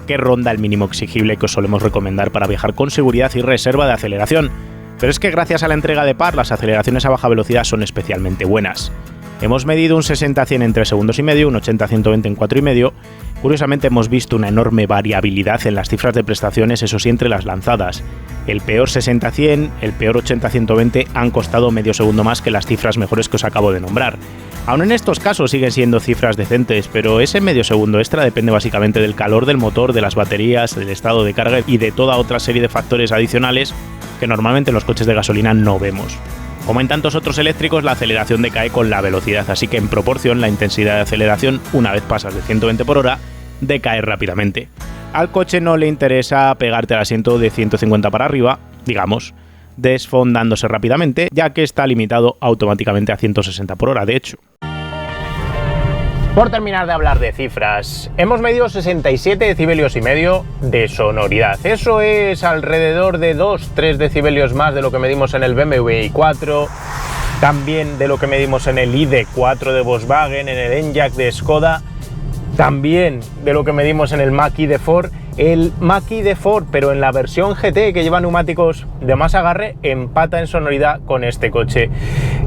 que ronda el mínimo exigible que os solemos recomendar para viajar con seguridad y reserva de aceleración. Pero es que gracias a la entrega de par, las aceleraciones a baja velocidad son especialmente buenas. Hemos medido un 60-100 en 3 segundos y medio, un 80-120 en 4,5. Curiosamente hemos visto una enorme variabilidad en las cifras de prestaciones, eso sí, entre las lanzadas. El peor 60-100, el peor 80-120 han costado medio segundo más que las cifras mejores que os acabo de nombrar. Aún en estos casos siguen siendo cifras decentes, pero ese medio segundo extra depende básicamente del calor del motor, de las baterías, del estado de carga y de toda otra serie de factores adicionales que normalmente en los coches de gasolina no vemos. Como en tantos otros eléctricos, la aceleración decae con la velocidad, así que en proporción la intensidad de aceleración, una vez pasas de 120 por hora, decae rápidamente. Al coche no le interesa pegarte al asiento de 150 para arriba, digamos, desfondándose rápidamente, ya que está limitado automáticamente a 160 por hora, de hecho. Por terminar de hablar de cifras, hemos medido 67 decibelios y medio de sonoridad. Eso es alrededor de 2-3 decibelios más de lo que medimos en el BMW i4. también de lo que medimos en el ID.4 de Volkswagen, en el Enyaq de Skoda, también de lo que medimos en el Mach-E de Ford. El Mach-E de Ford, pero en la versión GT, que lleva neumáticos de más agarre, empata en sonoridad con este coche.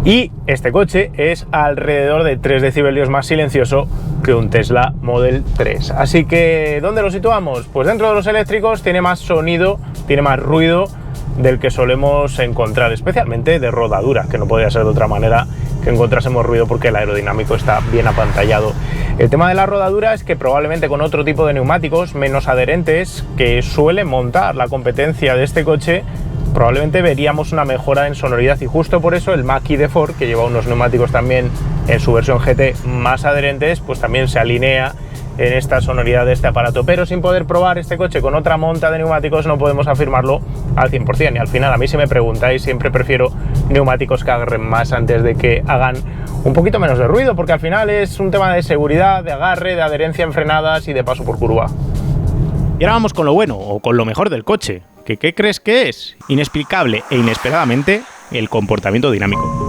Y este coche es alrededor de 3 decibelios más silencioso que un Tesla Model 3. Así que, ¿dónde lo situamos? Pues dentro de los eléctricos tiene más sonido, tiene más ruido del que solemos encontrar, especialmente de rodadura, que no podría ser de otra manera que encontrásemos ruido porque el aerodinámico está bien apantallado. El tema de la rodadura es que probablemente con otro tipo de neumáticos menos adherentes que suele montar la competencia de este coche, probablemente veríamos una mejora en sonoridad, y justo por eso el Mach-E de Ford, que lleva unos neumáticos también en su versión GT más adherentes, pues también se alinea en esta sonoridad de este aparato. Pero sin poder probar este coche con otra monta de neumáticos no podemos afirmarlo al 100%, y al final, a mí, si me preguntáis, siempre prefiero neumáticos que agarren más antes de que hagan un poquito menos de ruido, porque al final es un tema de seguridad, de agarre, de adherencia en frenadas y de paso por curva. Y ahora vamos con lo bueno, o con lo mejor del coche. ¿Qué crees que es? Inexplicable e inesperadamente, el comportamiento dinámico.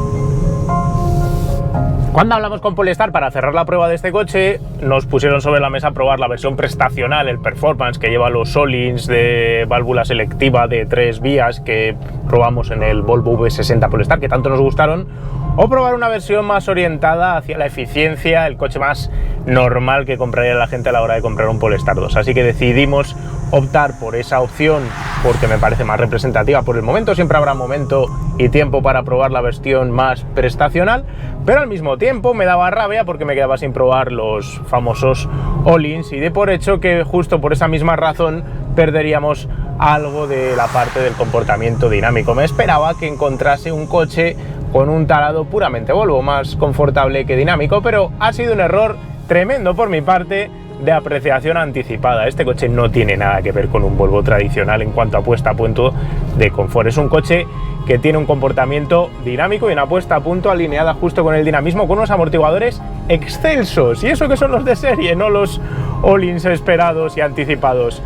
Cuando hablamos con Polestar para cerrar la prueba de este coche, nos pusieron sobre la mesa probar la versión prestacional, el Performance, que lleva los Öhlins de válvula selectiva de 3 vías que probamos en el Volvo V60 Polestar, que tanto nos gustaron, o probar una versión más orientada hacia la eficiencia, el coche más normal que compraría la gente a la hora de comprar un Polestar 2. Así que decidimos optar por esa opción porque me parece más representativa por el momento. Siempre habrá momento y tiempo para probar la versión más prestacional, pero al mismo tiempo me daba rabia porque me quedaba sin probar los famosos Öhlins, y de por hecho que justo por esa misma razón perderíamos algo de la parte del comportamiento dinámico. Me esperaba que encontrase un coche con un talado puramente Volvo, más confortable que dinámico, pero ha sido un error tremendo por mi parte de apreciación anticipada. Este coche no tiene nada que ver con un Volvo tradicional en cuanto a puesta a punto de confort. Es un coche que tiene un comportamiento dinámico y una puesta a punto alineada justo con el dinamismo, con unos amortiguadores excelsos, y eso que son los de serie, no los Öhlins esperados y anticipados.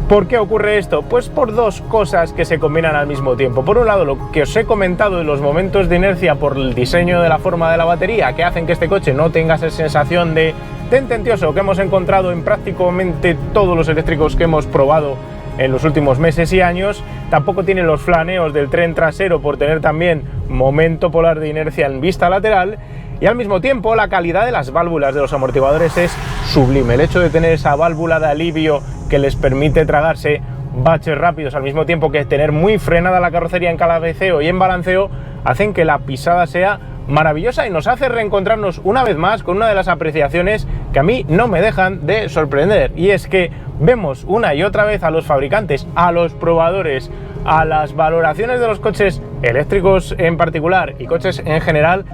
¿Por qué ocurre esto? Pues por dos cosas que se combinan al mismo tiempo. Por un lado, lo que os he comentado de los momentos de inercia por el diseño de la forma de la batería, que hacen que este coche no tenga esa sensación de tententioso que hemos encontrado en prácticamente todos los eléctricos que hemos probado en los últimos meses y años. Tampoco tiene los flaneos del tren trasero por tener también momento polar de inercia en vista lateral, y al mismo tiempo la calidad de las válvulas de los amortiguadores es sublime. El hecho de tener esa válvula de alivio que les permite tragarse baches rápidos al mismo tiempo que tener muy frenada la carrocería en cabeceo y en balanceo hacen que la pisada sea maravillosa, y nos hace reencontrarnos una vez más con una de las apreciaciones que a mí no me dejan de sorprender, y es que vemos una y otra vez a los fabricantes, a los probadores, a las valoraciones de los coches eléctricos en particular y coches en general,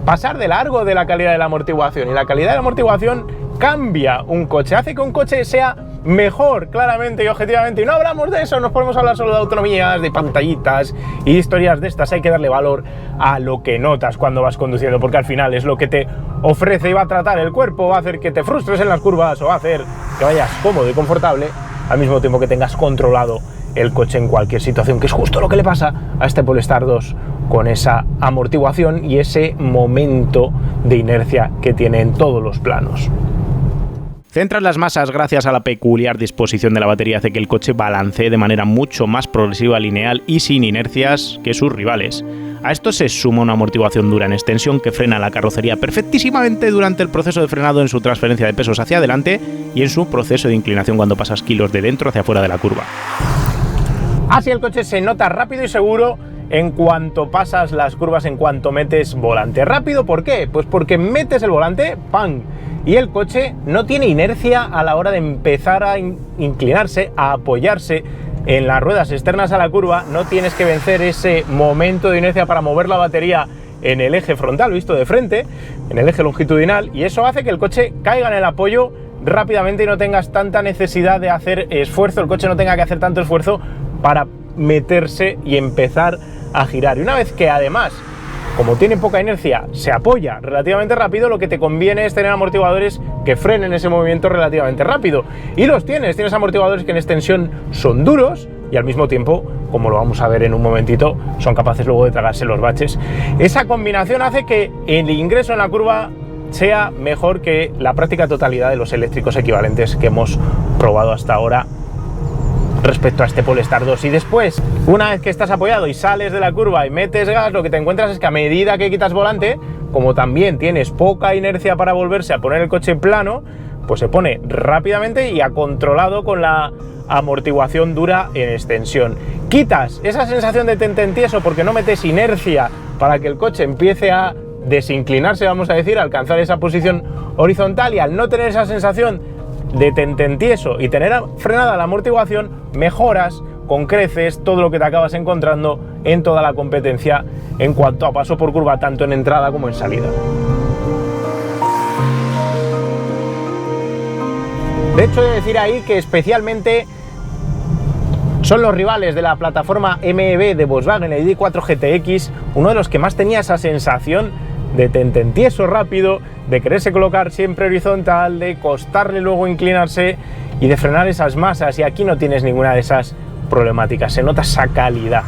pasar de largo de la calidad de la amortiguación. Y la calidad de la amortiguación cambia un coche, hace que un coche sea mejor, claramente y objetivamente. Y no hablamos de eso, nos podemos hablar solo de autonomías, de pantallitas y historias de estas. Hay que darle valor a lo que notas cuando vas conduciendo, porque al final es lo que te ofrece y va a tratar el cuerpo, va a hacer que te frustres en las curvas o va a hacer que vayas cómodo y confortable al mismo tiempo que tengas controlado el coche en cualquier situación, que es justo lo que le pasa a este Polestar 2 con esa amortiguación y ese momento de inercia que tiene en todos los planos. Centras las masas gracias a la peculiar disposición de la batería hace que el coche balancee de manera mucho más progresiva, lineal y sin inercias que sus rivales. A esto se suma una amortiguación dura en extensión que frena la carrocería perfectísimamente durante el proceso de frenado, en su transferencia de pesos hacia adelante y en su proceso de inclinación cuando pasas kilos de dentro hacia fuera de la curva. Así el coche se nota rápido y seguro en cuanto pasas las curvas, en cuanto metes volante. ¿Rápido por qué? Pues porque metes el volante, ¡pam!, y el coche no tiene inercia a la hora de empezar a inclinarse, a apoyarse en las ruedas externas a la curva. No tienes que vencer ese momento de inercia para mover la batería en el eje frontal, visto de frente, en el eje longitudinal, y eso hace que el coche caiga en el apoyo rápidamente y no tengas tanta necesidad de hacer esfuerzo, el coche no tenga que hacer tanto esfuerzo para meterse y empezar a girar. Y una vez que además, como tiene poca inercia, se apoya relativamente rápido, lo que te conviene es tener amortiguadores que frenen ese movimiento relativamente rápido. Y los tienes amortiguadores que en extensión son duros, y al mismo tiempo, como lo vamos a ver en un momentito, son capaces luego de tragarse los baches. Esa combinación hace que el ingreso en la curva sea mejor que la práctica totalidad de los eléctricos equivalentes que hemos probado hasta ahora respecto a este Polestar 2. Y después, una vez que estás apoyado y sales de la curva y metes gas, lo que te encuentras es que a medida que quitas volante, como también tienes poca inercia para volverse a poner el coche plano, pues se pone rápidamente y acontrolado con la amortiguación dura en extensión. Quitas esa sensación de tententieso porque no metes inercia para que el coche empiece a desinclinarse, vamos a decir, a alcanzar esa posición horizontal, y al no tener esa sensación de tententieso y tener frenada la amortiguación, mejoras con creces todo lo que te acabas encontrando en toda la competencia en cuanto a paso por curva, tanto en entrada como en salida. De hecho, he de decir ahí que especialmente son los rivales de la plataforma MEB de Volkswagen, el ID.4 GTX, uno de los que más tenía esa sensación de tententieso rápido, de quererse colocar siempre horizontal, de costarle luego inclinarse y de frenar esas masas, y aquí no tienes ninguna de esas problemáticas, se nota esa calidad.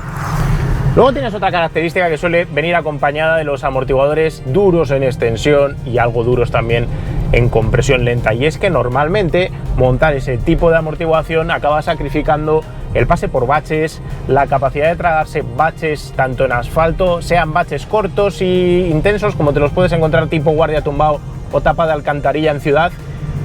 Luego tienes otra característica que suele venir acompañada de los amortiguadores duros en extensión y algo duros también en compresión lenta, y es que normalmente montar ese tipo de amortiguación acaba sacrificando el pase por baches, la capacidad de tragarse baches tanto en asfalto, sean baches cortos y intensos como te los puedes encontrar tipo guardia tumbado o tapa de alcantarilla en ciudad,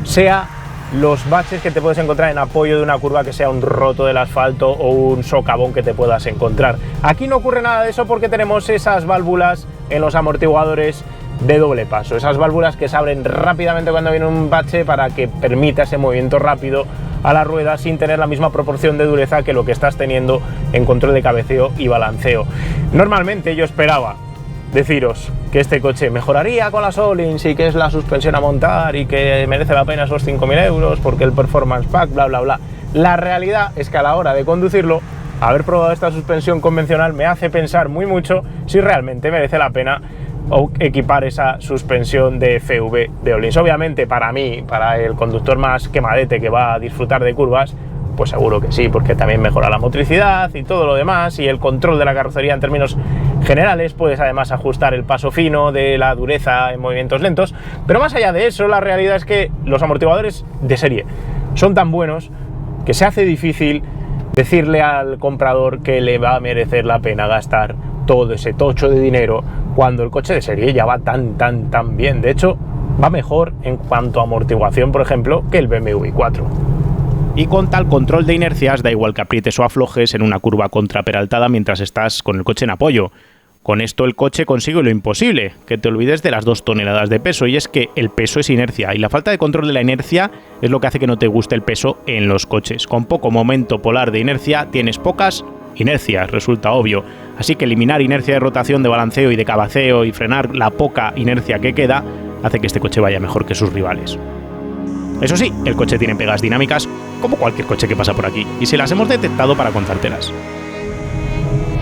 sea los baches que te puedes encontrar en apoyo de una curva, que sea un roto del asfalto o un socavón que te puedas encontrar. Aquí no ocurre nada de eso porque tenemos esas válvulas en los amortiguadores de doble paso, esas válvulas que se abren rápidamente cuando viene un bache para que permita ese movimiento rápido a la rueda sin tener la misma proporción de dureza que lo que estás teniendo en control de cabeceo y balanceo. Normalmente yo esperaba deciros que este coche mejoraría con las Öhlins y que es la suspensión a montar y que merece la pena esos 5.000 euros porque el Performance Pack, bla bla bla. La realidad es que a la hora de conducirlo, haber probado esta suspensión convencional me hace pensar muy mucho si realmente merece la pena equipar esa suspensión de FV de Öhlins. Obviamente para mí, para el conductor más quemadete que va a disfrutar de curvas, pues seguro que sí, porque también mejora la motricidad y todo lo demás, y el control de la carrocería en términos generales. Puedes además ajustar el paso fino de la dureza en movimientos lentos, pero más allá de eso, la realidad es que los amortiguadores de serie son tan buenos que se hace difícil decirle al comprador que le va a merecer la pena gastar todo ese tocho de dinero cuando el coche de serie ya va tan bien. De hecho, va mejor en cuanto a amortiguación, por ejemplo, que el BMW i4. Y con tal control de inercias da igual que aprietes o aflojes en una curva contraperaltada mientras estás con el coche en apoyo. Con esto el coche consigue lo imposible, que te olvides de las 2 toneladas de peso, y es que el peso es inercia, y la falta de control de la inercia es lo que hace que no te guste el peso en los coches. Con poco momento polar de inercia tienes pocas inercias, resulta obvio, así que eliminar inercia de rotación, de balanceo y de cabeceo y frenar la poca inercia que queda hace que este coche vaya mejor que sus rivales. Eso sí, el coche tiene pegas dinámicas como cualquier coche que pasa por aquí, y se las hemos detectado para contartelas.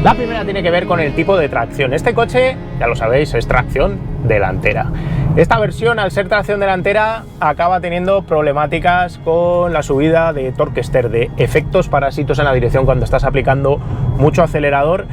La primera tiene que ver con el tipo de tracción. Este coche, ya lo sabéis, es tracción delantera. Esta versión, al ser tracción delantera, acaba teniendo problemáticas con la subida de Torquester, de efectos parásitos en la dirección cuando estás aplicando mucho acelerador.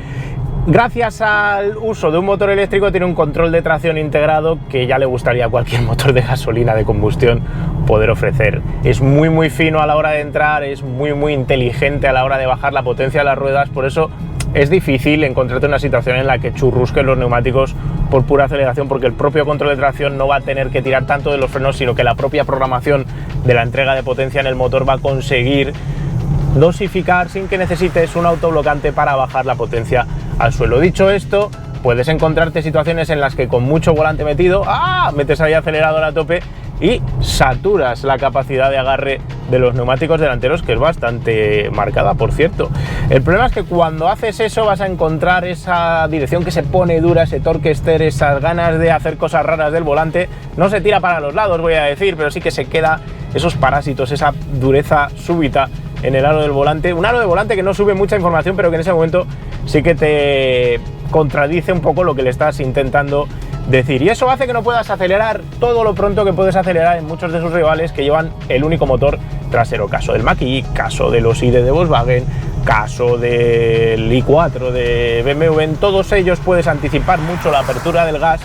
Gracias al uso de un motor eléctrico tiene un control de tracción integrado que ya le gustaría a cualquier motor de gasolina de combustión poder ofrecer. Es muy fino a la hora de entrar, es muy inteligente a la hora de bajar la potencia de las ruedas, por eso es difícil encontrarte en una situación en la que churrusquen los neumáticos por pura aceleración, porque el propio control de tracción no va a tener que tirar tanto de los frenos, sino que la propia programación de la entrega de potencia en el motor va a conseguir dosificar sin que necesites un autoblocante para bajar la potencia al suelo. Dicho esto, puedes encontrarte situaciones en las que con mucho volante metido, metes ahí acelerador a tope y saturas la capacidad de agarre de los neumáticos delanteros, que es bastante marcada, por cierto. El problema es que cuando haces eso vas a encontrar esa dirección que se pone dura, ese Torquester, esas ganas de hacer cosas raras del volante. No se tira para los lados, voy a decir, pero sí que se queda esos parásitos, esa dureza súbita en el aro del volante. Un aro de volante que no sube mucha información, pero que en ese momento sí que te contradice un poco lo que le estás intentando decir, y eso hace que no puedas acelerar todo lo pronto que puedes acelerar en muchos de sus rivales que llevan el único motor trasero. Caso del Mach-E, caso de los ID de Volkswagen, caso del i4 de BMW, en todos ellos puedes anticipar mucho la apertura del gas,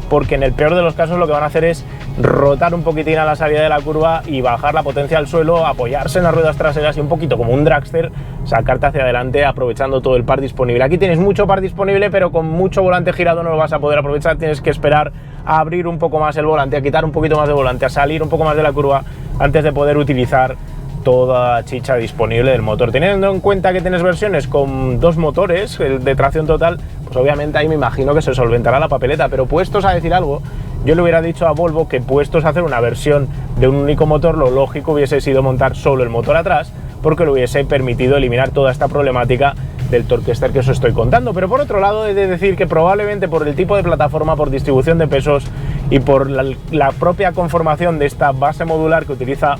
porque en el peor de los casos lo que van a hacer es rotar un poquitín a la salida de la curva y bajar la potencia al suelo, apoyarse en las ruedas traseras y un poquito como un dragster sacarte hacia adelante aprovechando todo el par disponible. Aquí tienes mucho par disponible, pero con mucho volante girado no lo vas a poder aprovechar, tienes que esperar a abrir un poco más el volante, a quitar un poquito más de volante, a salir un poco más de la curva antes de poder utilizar toda la chicha disponible del motor. Teniendo en cuenta que tienes versiones con 2 motores, el de tracción total, pues obviamente ahí me imagino que se solventará la papeleta, pero puestos a decir algo, yo le hubiera dicho a Volvo que puestos a hacer una versión de un único motor, lo lógico hubiese sido montar solo el motor atrás, porque lo hubiese permitido eliminar toda esta problemática del Torquester que os estoy contando. Pero por otro lado he de decir que probablemente por el tipo de plataforma, por distribución de pesos y por la propia conformación de esta base modular que utiliza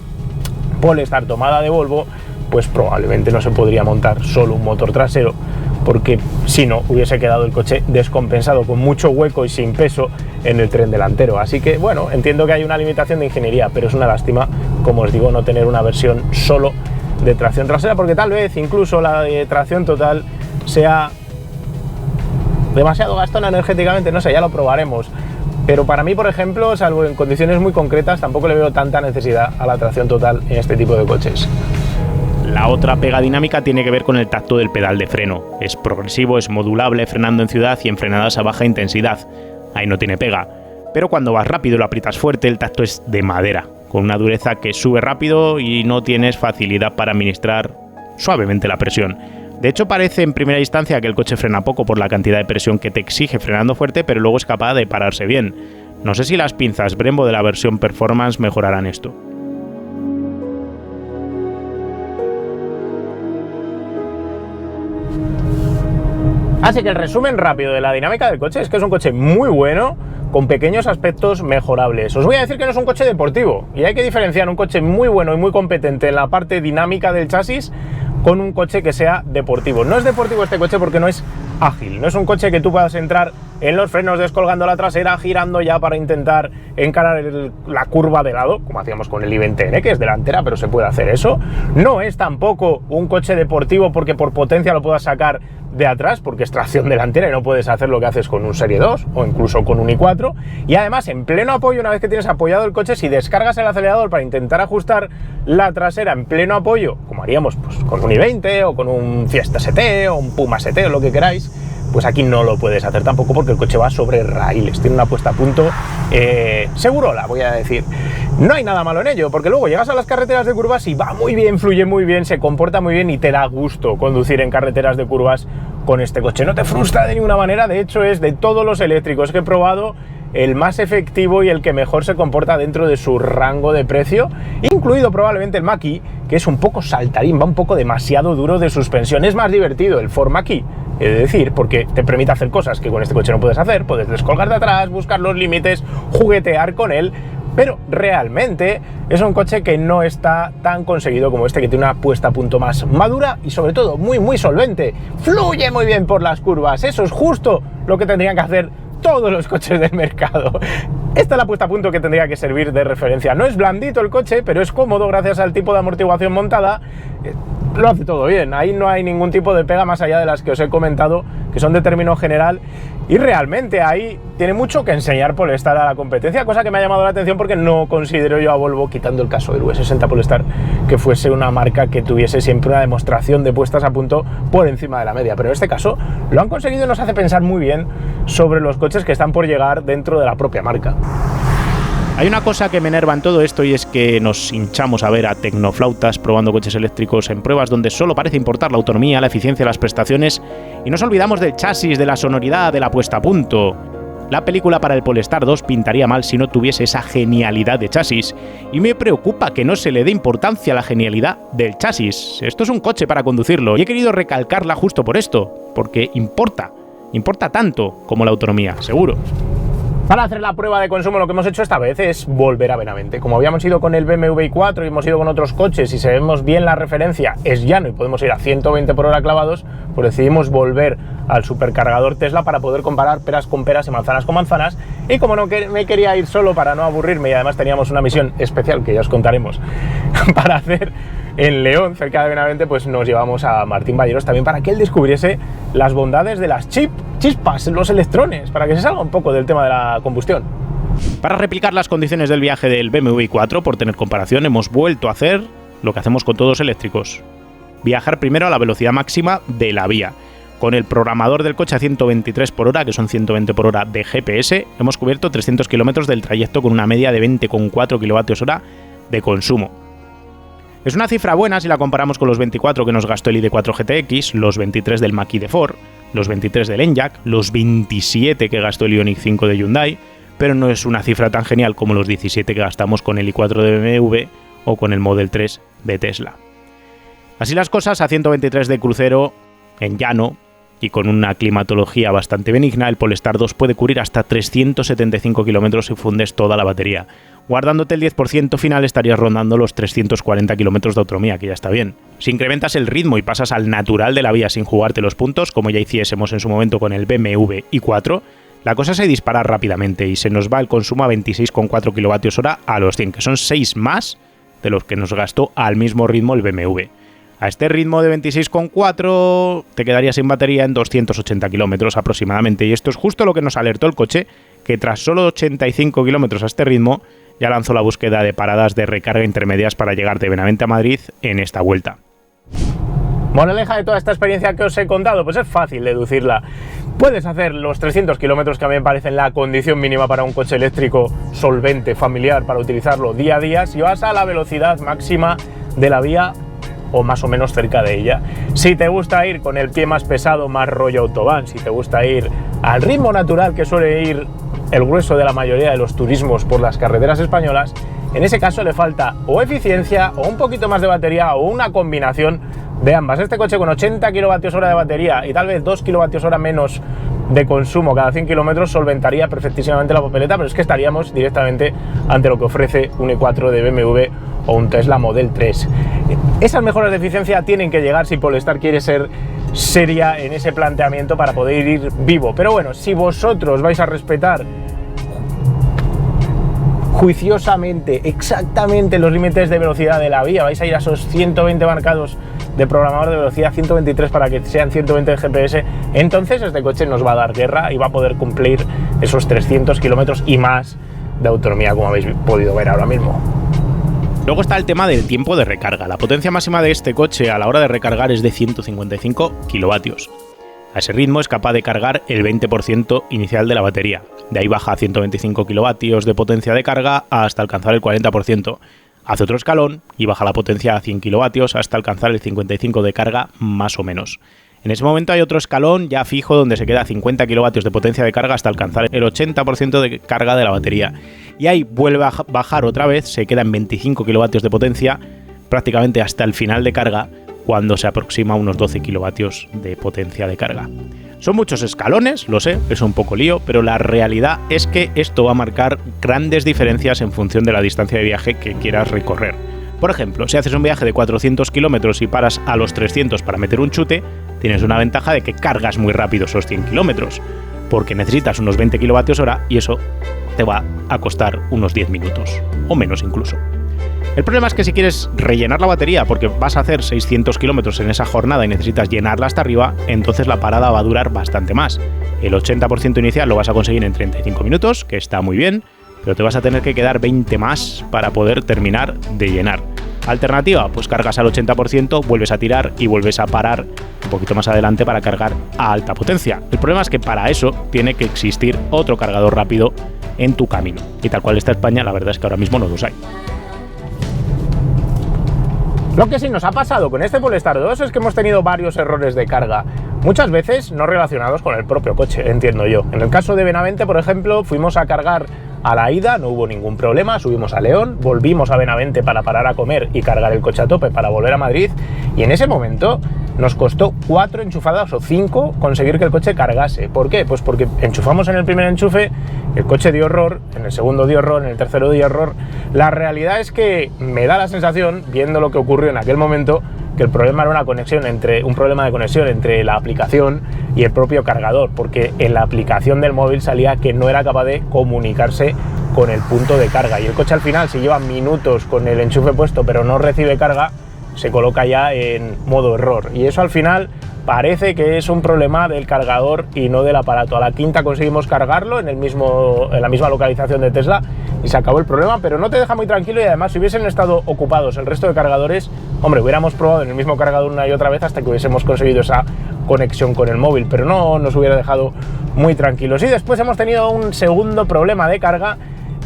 Polestar tomada de Volvo, pues probablemente no se podría montar solo un motor trasero, porque si no hubiese quedado el coche descompensado, con mucho hueco y sin peso en el tren delantero. Así que bueno, entiendo que hay una limitación de ingeniería, pero es una lástima, como os digo, no tener una versión solo de tracción trasera, porque tal vez incluso la de tracción total sea demasiado gastona energéticamente, no sé, ya lo probaremos. Pero para mí, por ejemplo, salvo en condiciones muy concretas, tampoco le veo tanta necesidad a la tracción total en este tipo de coches. La otra pega dinámica tiene que ver con el tacto del pedal de freno. Es progresivo, es modulable frenando en ciudad y en frenadas a baja intensidad. Ahí no tiene pega. Pero cuando vas rápido y lo aprietas fuerte, el tacto es de madera, con una dureza que sube rápido y no tienes facilidad para administrar suavemente la presión. De hecho, parece en primera instancia que el coche frena poco por la cantidad de presión que te exige frenando fuerte, pero luego es capaz de pararse bien. No sé si las pinzas Brembo de la versión Performance mejorarán esto. Así que el resumen rápido de la dinámica del coche es que es un coche muy bueno, con pequeños aspectos mejorables. Os voy a decir que no es un coche deportivo, y hay que diferenciar un coche muy bueno y muy competente en la parte dinámica del chasis con un coche que sea deportivo. No es deportivo este coche porque no es ágil, no es un coche que tú puedas entrar en los frenos descolgando la trasera, girando ya para intentar encarar la curva de lado, como hacíamos con el i20N, que es delantera, pero se puede hacer eso. No es tampoco un coche deportivo porque por potencia lo puedas sacar de atrás, porque es tracción delantera y no puedes hacer lo que haces con un Serie 2 o incluso con un i4. Y además, en pleno apoyo, una vez que tienes apoyado el coche, si descargas el acelerador para intentar ajustar la trasera en pleno apoyo, como haríamos pues con un i20 o con un Fiesta ST o un Puma ST o lo que queráis, pues aquí no lo puedes hacer tampoco porque el coche va sobre raíles, tiene una puesta a punto segurola, voy a decir. No hay nada malo en ello, porque luego llegas a las carreteras de curvas y va muy bien, fluye muy bien, se comporta muy bien y te da gusto conducir en carreteras de curvas con este coche. No te frustra de ninguna manera, de hecho es de todos los eléctricos que he probado el más efectivo y el que mejor se comporta dentro de su rango de precio, incluido probablemente el Mach-E, que es un poco saltarín, va un poco demasiado duro de suspensión. Es más divertido el Ford Mach-E, he de decir, porque te permite hacer cosas que con este coche no puedes hacer, puedes descolgar de atrás, buscar los límites, juguetear con él, pero realmente es un coche que no está tan conseguido como este, que tiene una puesta a punto más madura y sobre todo muy solvente, fluye muy bien por las curvas. Eso es justo lo que tendrían que hacer todos los coches del mercado. Esta es la puesta a punto que tendría que servir de referencia. No es blandito el coche, pero es cómodo gracias al tipo de amortiguación montada. Lo hace todo bien, ahí no hay ningún tipo de pega más allá de las que os he comentado, que son de término general, y realmente ahí tiene mucho que enseñar Polestar a la competencia, cosa que me ha llamado la atención porque no considero yo a Volvo, quitando el caso del V60 Polestar, que fuese una marca que tuviese siempre una demostración de puestas a punto por encima de la media, pero en este caso lo han conseguido y nos hace pensar muy bien sobre los coches que están por llegar dentro de la propia marca. Hay una cosa que me enerva en todo esto y es que nos hinchamos a ver a tecnoflautas probando coches eléctricos en pruebas donde solo parece importar la autonomía, la eficiencia, las prestaciones y nos olvidamos del chasis, de la sonoridad, de la puesta a punto. La película para el Polestar 2 pintaría mal si no tuviese esa genialidad de chasis y me preocupa que no se le dé importancia a la genialidad del chasis. Esto es un coche para conducirlo y he querido recalcarla justo por esto, porque importa tanto como la autonomía, seguro. Para hacer la prueba de consumo lo que hemos hecho esta vez es volver a Benavente. Como habíamos ido con el BMW i4 y hemos ido con otros coches y sabemos bien la referencia, es llano y podemos ir a 120 por hora clavados, pues decidimos volver al supercargador Tesla para poder comparar peras con peras y manzanas con manzanas. Y como no me quería ir solo para no aburrirme y además teníamos una misión especial que ya os contaremos para hacer en León, cerca de Benavente, pues nos llevamos a Martín Balleros también para que él descubriese las bondades de las chispas, los electrones, para que se salga un poco del tema de la combustión. Para replicar las condiciones del viaje del BMW i4, por tener comparación, hemos vuelto a hacer lo que hacemos con todos los eléctricos. Viajar primero a la velocidad máxima de la vía. Con el programador del coche a 123 por hora, que son 120 por hora de GPS, hemos cubierto 300 kilómetros del trayecto con una media de 20,4 kWh de consumo. Es una cifra buena si la comparamos con los 24 que nos gastó el ID4 GTX, los 23 del Mach-E de Ford, los 23 del Enyaq, los 27 que gastó el Ioniq 5 de Hyundai, pero no es una cifra tan genial como los 17 que gastamos con el i4 de BMW o con el Model 3 de Tesla. Así las cosas, a 123 de crucero, en llano y con una climatología bastante benigna, el Polestar 2 puede cubrir hasta 375 kilómetros si fundes toda la batería. Guardándote el 10% final estarías rondando los 340 kilómetros de autonomía, que ya está bien. Si incrementas el ritmo y pasas al natural de la vía sin jugarte los puntos, como ya hiciésemos en su momento con el BMW i4, la cosa se dispara rápidamente y se nos va el consumo a 26,4 kWh a los 100, que son 6 más de los que nos gastó al mismo ritmo el BMW. A este ritmo de 26,4 te quedarías sin batería en 280 kilómetros aproximadamente, y esto es justo lo que nos alertó el coche, que tras solo 85 kilómetros a este ritmo ya lanzó la búsqueda de paradas de recarga intermedias para llegar de Benavente a Madrid en esta vuelta. Moraleja de toda esta experiencia que os he contado, pues es fácil deducirla. Puedes hacer los 300 kilómetros que a mí me parecen la condición mínima para un coche eléctrico solvente, familiar, para utilizarlo día a día, si vas a la velocidad máxima de la vía o más o menos cerca de ella. Si te gusta ir con el pie más pesado, más rollo autobahn, si te gusta ir al ritmo natural que suele ir el grueso de la mayoría de los turismos por las carreteras españolas, en ese caso le falta o eficiencia o un poquito más de batería o una combinación de ambas. Este coche con 80 kWh de batería y tal vez 2 kWh menos de consumo cada 100 kilómetros solventaría perfectísimamente la papeleta, pero es que estaríamos directamente ante lo que ofrece un i4 de BMW o un Tesla Model 3. Esas mejoras de eficiencia tienen que llegar si Polestar quiere ser seria en ese planteamiento para poder ir vivo. Pero bueno, si vosotros vais a respetar juiciosamente, exactamente los límites de velocidad de la vía, vais a ir a esos 120 marcados de programador de velocidad, 123 para que sean 120 de GPS, entonces este coche nos va a dar guerra y va a poder cumplir esos 300 kilómetros y más de autonomía, como habéis podido ver ahora mismo. Luego está el tema del tiempo de recarga. La potencia máxima de este coche a la hora de recargar es de 155 kilovatios. A ese ritmo es capaz de cargar el 20% inicial de la batería. De ahí baja a 125 kilovatios de potencia de carga hasta alcanzar el 40%. Hace otro escalón y baja la potencia a 100 kilovatios hasta alcanzar el 55 de carga más o menos. En ese momento hay otro escalón ya fijo donde se queda a 50 kilovatios de potencia de carga hasta alcanzar el 80% de carga de la batería. Y ahí vuelve a bajar otra vez, se queda en 25 kilovatios de potencia prácticamente hasta el final de carga, cuando se aproxima a unos 12 kilovatios de potencia de carga. Son muchos escalones, lo sé, es un poco lío, pero la realidad es que esto va a marcar grandes diferencias en función de la distancia de viaje que quieras recorrer. Por ejemplo, si haces un viaje de 400 kilómetros y paras a los 300 para meter un chute, tienes una ventaja de que cargas muy rápido esos 100 kilómetros, porque necesitas unos 20 kilovatios hora y eso te va a costar unos 10 minutos, o menos incluso. El problema es que si quieres rellenar la batería porque vas a hacer 600 kilómetros en esa jornada y necesitas llenarla hasta arriba, entonces la parada va a durar bastante más. El 80% inicial lo vas a conseguir en 35 minutos, que está muy bien, pero te vas a tener que quedar 20 más para poder terminar de llenar. Alternativa, pues cargas al 80%, vuelves a tirar y vuelves a parar un poquito más adelante para cargar a alta potencia. El problema es que para eso tiene que existir otro cargador rápido en tu camino. Y tal cual está España, la verdad es que ahora mismo no los hay. Lo que sí nos ha pasado con este Polestar 2 es que hemos tenido varios errores de carga, muchas veces no relacionados con el propio coche, entiendo yo. En el caso de Benavente, por ejemplo, fuimos a cargar a la ida, no hubo ningún problema, subimos a León, volvimos a Benavente para parar a comer y cargar el coche a tope para volver a Madrid, y en ese momento nos costó 4 enchufadas o 5 conseguir que el coche cargase. ¿Por qué? Pues porque enchufamos en el primer enchufe el coche dio error, en el segundo dio error, en el tercero dio error. La realidad es que me da la sensación, viendo lo que ocurrió en aquel momento, que el problema era un problema de conexión entre la aplicación y el propio cargador, porque en la aplicación del móvil salía que no era capaz de comunicarse con el punto de carga, y el coche al final, si lleva minutos con el enchufe puesto pero no recibe carga, se coloca ya en modo error, y eso al final parece que es un problema del cargador y no del aparato. A la quinta conseguimos cargarlo en la misma localización de Tesla y se acabó el problema, pero no te deja muy tranquilo, y además si hubiesen estado ocupados el resto de cargadores, hombre, hubiéramos probado en el mismo cargador una y otra vez hasta que hubiésemos conseguido esa conexión con el móvil, pero no nos hubiera dejado muy tranquilos. Y después hemos tenido un segundo problema de carga,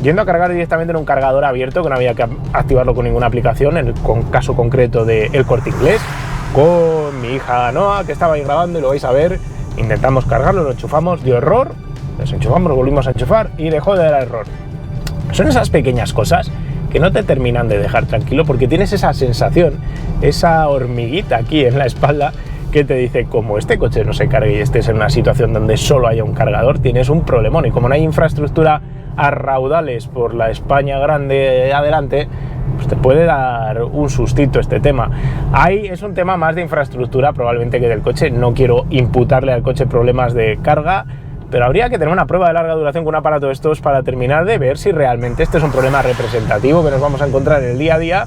yendo a cargar directamente en un cargador abierto, que no había que activarlo con ninguna aplicación, en el caso concreto de El Corte Inglés, con mi hija Noa, que estaba ahí grabando, y lo vais a ver. Intentamos cargarlo, lo enchufamos, dio error, desenchufamos, lo volvimos a enchufar y dejó de dar error. Son esas pequeñas cosas que no te terminan de dejar tranquilo, porque tienes esa sensación, esa hormiguita aquí en la espalda que te dice, como este coche no se cargue y estés en una situación donde solo haya un cargador, tienes un problemón. Y como no hay infraestructura a raudales por la España grande adelante, pues te puede dar un sustito este tema. Ahí es un tema más de infraestructura probablemente que del coche. No quiero imputarle al coche problemas de carga, pero habría que tener una prueba de larga duración con un aparato de estos para terminar de ver si realmente este es un problema representativo que nos vamos a encontrar en el día a día,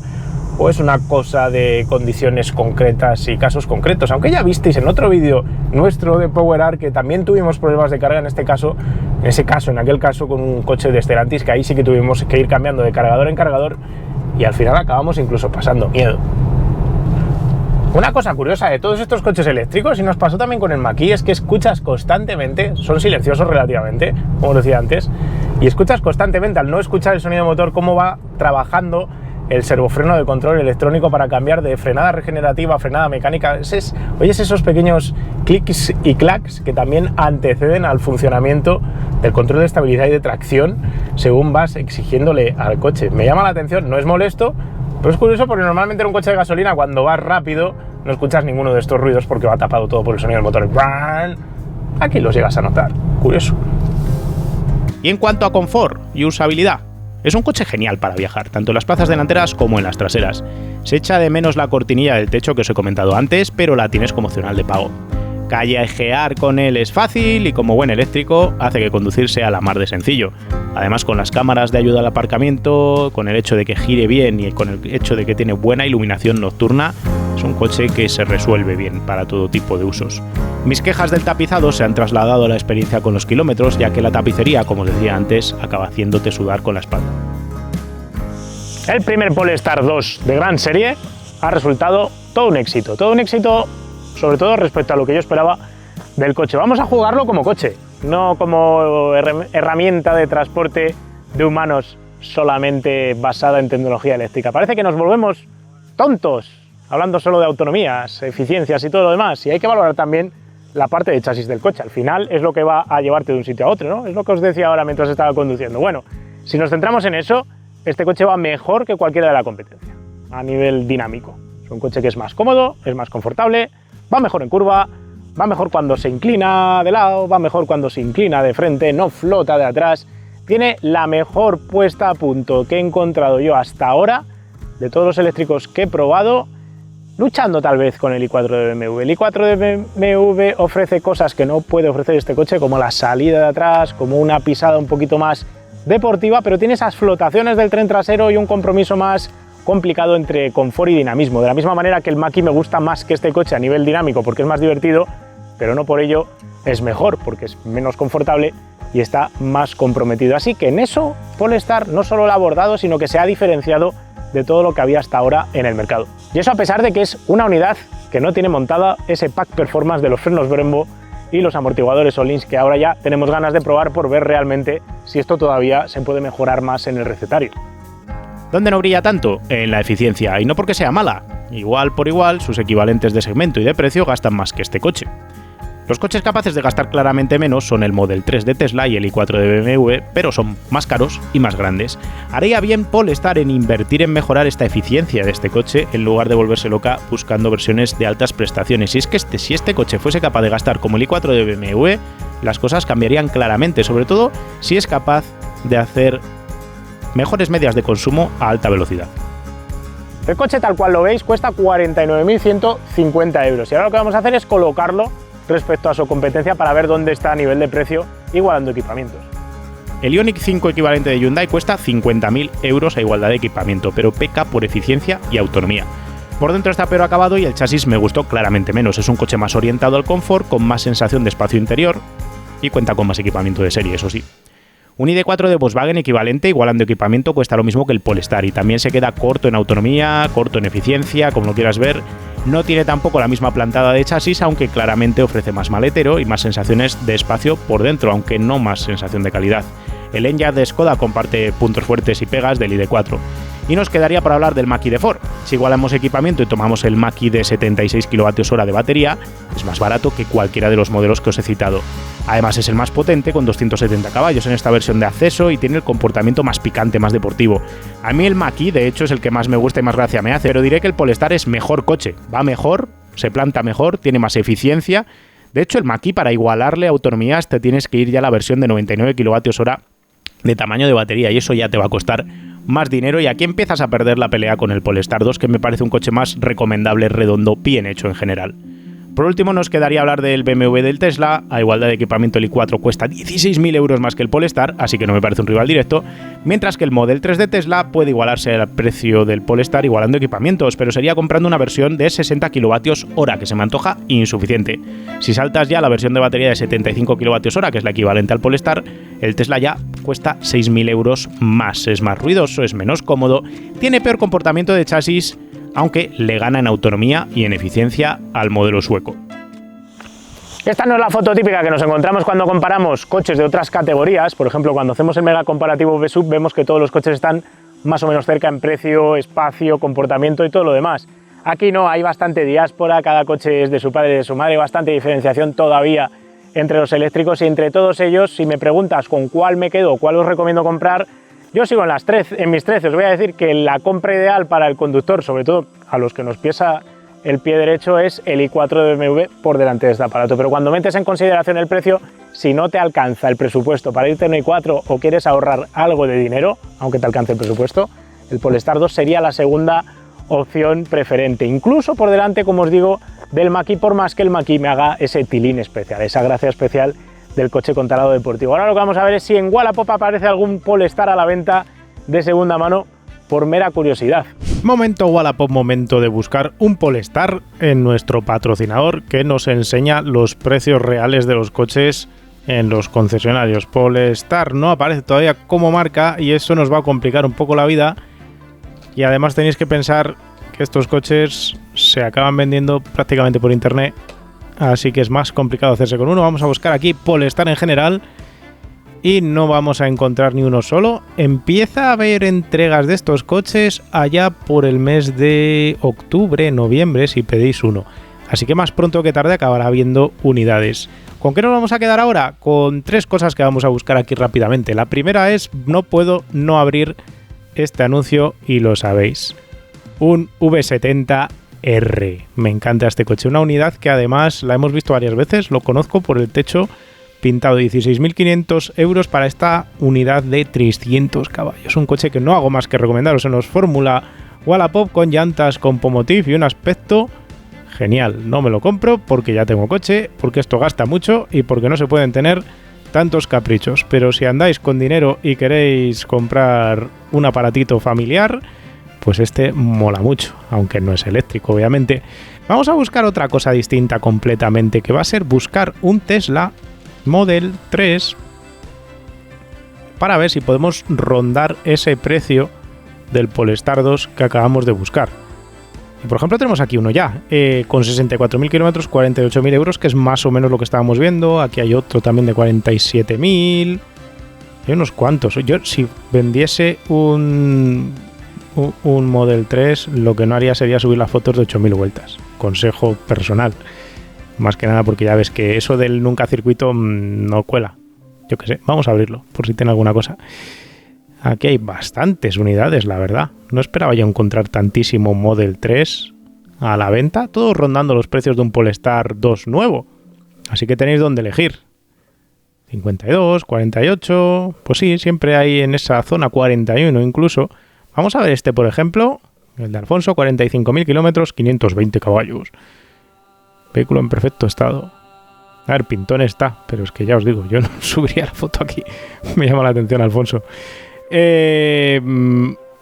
o es una cosa de condiciones concretas y casos concretos. Aunque ya visteis en otro vídeo nuestro de PowerArt que también tuvimos problemas de carga en aquel caso con un coche de Stellantis, que ahí sí que tuvimos que ir cambiando de cargador en cargador y al final acabamos incluso pasando miedo. Una cosa curiosa de todos estos coches eléctricos, y nos pasó también con el Mach-E, es que escuchas constantemente, son silenciosos relativamente, como decía antes, y escuchas constantemente, al no escuchar el sonido de motor, cómo va trabajando el servofreno de control electrónico para cambiar de frenada regenerativa a frenada mecánica. Oyes esos pequeños clics y clacs que también anteceden al funcionamiento del control de estabilidad y de tracción según vas exigiéndole al coche. Me llama la atención, no es molesto, pero es curioso porque normalmente en un coche de gasolina, cuando vas rápido, no escuchas ninguno de estos ruidos porque va tapado todo por el sonido del motor. Aquí los llegas a notar. Curioso. Y en cuanto a confort y usabilidad, es un coche genial para viajar, tanto en las plazas delanteras como en las traseras. Se echa de menos la cortinilla del techo que os he comentado antes, pero la tienes como opcional de pago. Callejear con él es fácil y, como buen eléctrico, hace que conducir sea la mar de sencillo. Además, con las cámaras de ayuda al aparcamiento, con el hecho de que gire bien y con el hecho de que tiene buena iluminación nocturna, es un coche que se resuelve bien para todo tipo de usos. Mis quejas del tapizado se han trasladado a la experiencia con los kilómetros, ya que la tapicería, como os decía antes, acaba haciéndote sudar con la espalda. El primer Polestar 2 de gran serie ha resultado todo un éxito sobre todo respecto a lo que yo esperaba del coche. Vamos a jugarlo como coche, no como herramienta de transporte de humanos solamente basada en tecnología eléctrica. Parece que nos volvemos tontos hablando solo de autonomías, eficiencias y todo lo demás, y hay que valorar también la parte de chasis del coche. Al final es lo que va a llevarte de un sitio a otro, ¿no? Es lo que os decía ahora mientras estaba conduciendo. Bueno, si nos centramos en eso, este coche va mejor que cualquiera de la competencia a nivel dinámico. Es un coche que es más cómodo, es más confortable, va mejor en curva, va mejor cuando se inclina de lado, va mejor cuando se inclina de frente, no flota de atrás. Tiene la mejor puesta a punto que he encontrado yo hasta ahora de todos los eléctricos que he probado, luchando tal vez con el i4 de BMW. El i4 de BMW ofrece cosas que no puede ofrecer este coche, como la salida de atrás, como una pisada un poquito más deportiva, pero tiene esas flotaciones del tren trasero y un compromiso más complicado entre confort y dinamismo. De la misma manera que el Mach-E me gusta más que este coche a nivel dinámico porque es más divertido, pero no por ello es mejor, porque es menos confortable y está más comprometido. Así que en eso Polestar no solo lo ha abordado, sino que se ha diferenciado de todo lo que había hasta ahora en el mercado. Y eso a pesar de que es una unidad que no tiene montada ese pack performance de los frenos Brembo y los amortiguadores Öhlins, que ahora ya tenemos ganas de probar por ver realmente si esto todavía se puede mejorar más en el recetario. ¿Dónde no brilla tanto? En la eficiencia, y no porque sea mala. Igual por igual, sus equivalentes de segmento y de precio gastan más que este coche. Los coches capaces de gastar claramente menos son el Model 3 de Tesla y el i4 de BMW, pero son más caros y más grandes. Haría bien Polestar en invertir en mejorar esta eficiencia de este coche en lugar de volverse loca buscando versiones de altas prestaciones. Y es que si este coche fuese capaz de gastar como el i4 de BMW, las cosas cambiarían claramente, sobre todo si es capaz de hacer mejores medias de consumo a alta velocidad. El coche tal cual lo veis cuesta 49.150 euros y ahora lo que vamos a hacer es colocarlo respecto a su competencia para ver dónde está a nivel de precio igualando equipamientos. El Ioniq 5 equivalente de Hyundai cuesta 50.000 euros a igualdad de equipamiento, pero peca por eficiencia y autonomía. Por dentro está peor acabado y el chasis me gustó claramente menos. Es un coche más orientado al confort, con más sensación de espacio interior y cuenta con más equipamiento de serie, eso sí. Un ID4 de Volkswagen equivalente igualando equipamiento cuesta lo mismo que el Polestar y también se queda corto en autonomía, corto en eficiencia, como lo quieras ver. No tiene tampoco la misma plantada de chasis, aunque claramente ofrece más maletero y más sensaciones de espacio por dentro, aunque no más sensación de calidad. El Enyaq de Skoda comparte puntos fuertes y pegas del ID4. Y nos quedaría para hablar del Mach-E de Ford. Si igualamos equipamiento y tomamos el Mach-E de 76 kWh de batería, es más barato que cualquiera de los modelos que os he citado. Además es el más potente con 270 caballos en esta versión de acceso y tiene el comportamiento más picante, más deportivo. A mí el Mach-E de hecho es el que más me gusta y más gracia me hace, pero diré que el Polestar es mejor coche, va mejor, se planta mejor, tiene más eficiencia. De hecho el Mach-E para igualarle autonomías te tienes que ir ya a la versión de 99 kWh de tamaño de batería y eso ya te va a costar más dinero y aquí empiezas a perder la pelea con el Polestar 2, que me parece un coche más recomendable, redondo, bien hecho en general. Por último nos quedaría hablar del BMW del Tesla. A igualdad de equipamiento el i4 cuesta 16.000 euros más que el Polestar, así que no me parece un rival directo, mientras que el Model 3 de Tesla puede igualarse al precio del Polestar igualando equipamientos, pero sería comprando una versión de 60 kWh, que se me antoja insuficiente. Si saltas ya a la versión de batería de 75 kWh, que es la equivalente al Polestar, el Tesla ya cuesta 6.000 euros más. Es más ruidoso, es menos cómodo, tiene peor comportamiento de chasis, aunque le gana en autonomía y en eficiencia al modelo sueco. Esta no es la foto típica que nos encontramos cuando comparamos coches de otras categorías. Por ejemplo, cuando hacemos el mega comparativo B-Sub vemos que todos los coches están más o menos cerca en precio, espacio, comportamiento y todo lo demás. Aquí no, hay bastante diáspora, cada coche es de su padre y de su madre, bastante diferenciación todavía entre los eléctricos y entre todos ellos, si me preguntas con cuál me quedo o cuál os recomiendo comprar, yo sigo en mis 13, os voy a decir que la compra ideal para el conductor, sobre todo a los que nos pesa el pie derecho, es el i4 de BMW por delante de este aparato. Pero cuando metes en consideración el precio, si no te alcanza el presupuesto para irte en el i4 o quieres ahorrar algo de dinero, aunque te alcance el presupuesto, el Polestar 2 sería la segunda opción preferente. Incluso por delante, como os digo, del Mach-E, por más que el Mach-E me haga ese tilín especial, esa gracia especial del coche con talado deportivo. Ahora lo que vamos a ver es si en Wallapop aparece algún Polestar a la venta de segunda mano, por mera curiosidad. Momento Wallapop, momento de buscar un Polestar en nuestro patrocinador que nos enseña los precios reales de los coches en los concesionarios. Polestar no aparece todavía como marca y eso nos va a complicar un poco la vida, y además tenéis que pensar que estos coches se acaban vendiendo prácticamente por internet, así que es más complicado hacerse con uno. Vamos a buscar aquí Polestar en general y no vamos a encontrar ni uno solo. Empieza a haber entregas de estos coches allá por el mes de octubre, noviembre, si pedís uno. Así que más pronto que tarde acabará habiendo unidades. ¿Con qué nos vamos a quedar ahora? Con tres cosas que vamos a buscar aquí rápidamente. La primera es, no puedo no abrir este anuncio y lo sabéis. Un V70R. Me encanta este coche. Una unidad que además la hemos visto varias veces. Lo conozco por el techo pintado. 16.500 euros para esta unidad de 300 caballos. Un coche que no hago más que recomendaros en los Fórmula Wallapop, con llantas con Pomotiv y un aspecto genial. No me lo compro porque ya tengo coche, porque esto gasta mucho y porque no se pueden tener tantos caprichos. Pero si andáis con dinero y queréis comprar un aparatito familiar, pues este mola mucho, aunque no es eléctrico, obviamente. Vamos a buscar otra cosa distinta completamente, que va a ser buscar un Tesla Model 3 para ver si podemos rondar ese precio del Polestar 2 que acabamos de buscar. Y por ejemplo tenemos aquí uno ya, con 64.000 kilómetros, 48.000 euros, que es más o menos lo que estábamos viendo. Aquí hay otro también de 47.000. Hay unos cuantos. Yo si vendiese un Model 3, lo que no haría sería subir las fotos de 8.000 vueltas. Consejo personal. Más que nada porque ya ves que eso del nunca circuito no cuela. Yo qué sé, vamos a abrirlo, por si tiene alguna cosa. Aquí hay bastantes unidades, la verdad. No esperaba yo encontrar tantísimo Model 3 a la venta, todos rondando los precios de un Polestar 2 nuevo. Así que tenéis donde elegir. 52, 48, pues sí, siempre hay en esa zona 41 incluso. Vamos a ver este, por ejemplo, el de Alfonso, 45.000 kilómetros, 520 caballos. Vehículo en perfecto estado. A ver, pintón está, pero es que ya os digo, yo no subiría la foto aquí. Me llama la atención Alfonso.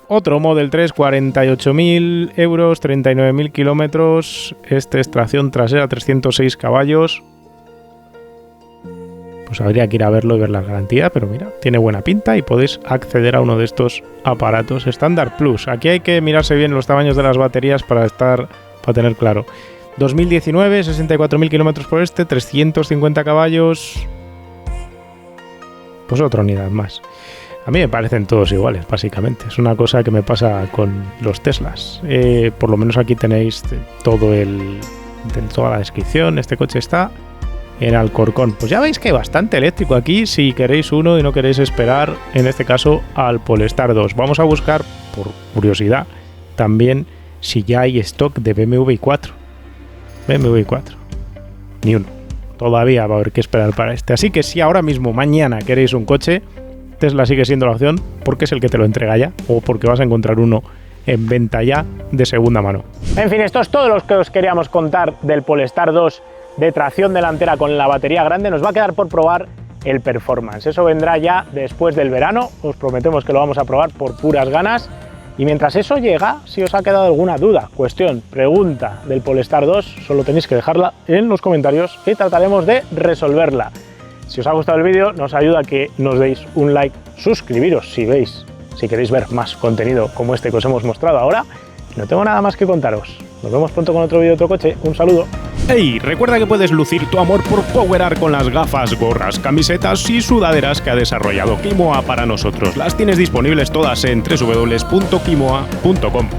Otro Model 3, 48.000 euros, 39.000 kilómetros. Este es tracción trasera, 306 caballos. Pues habría que ir a verlo y ver la garantía, pero mira, tiene buena pinta y podéis acceder a uno de estos aparatos Standard Plus. Aquí hay que mirarse bien los tamaños de las baterías para tener claro. 2019, 64.000 kilómetros por este, 350 caballos. Pues otra unidad más. A mí me parecen todos iguales, básicamente. Es una cosa que me pasa con los Teslas. Por lo menos aquí tenéis toda la descripción. Este coche está en Alcorcón. Pues ya veis que hay bastante eléctrico aquí si queréis uno y no queréis esperar, en este caso, al Polestar 2. Vamos a buscar, por curiosidad, también si ya hay stock de BMW i4. BMW i4. Ni uno. Todavía va a haber que esperar para este. Así que si ahora mismo, mañana, queréis un coche, Tesla sigue siendo la opción porque es el que te lo entrega ya o porque vas a encontrar uno en venta ya de segunda mano. En fin, esto es todo lo que os queríamos contar del Polestar 2 de tracción delantera con la batería grande. Nos va a quedar por probar el performance. Eso vendrá ya después del verano. Os prometemos que lo vamos a probar por puras ganas. Y mientras eso llega, si os ha quedado alguna duda, cuestión, pregunta del Polestar 2, solo tenéis que dejarla en los comentarios y trataremos de resolverla. Si os ha gustado el vídeo, nos ayuda a que nos deis un like, suscribiros si queréis ver más contenido como este que os hemos mostrado ahora. Y no tengo nada más que contaros. Nos vemos pronto con otro vídeo de otro coche. Un saludo. ¡Hey! Recuerda que puedes lucir tu amor por PowerArt con las gafas, gorras, camisetas y sudaderas que ha desarrollado Kimoa para nosotros. Las tienes disponibles todas en www.kimoa.com.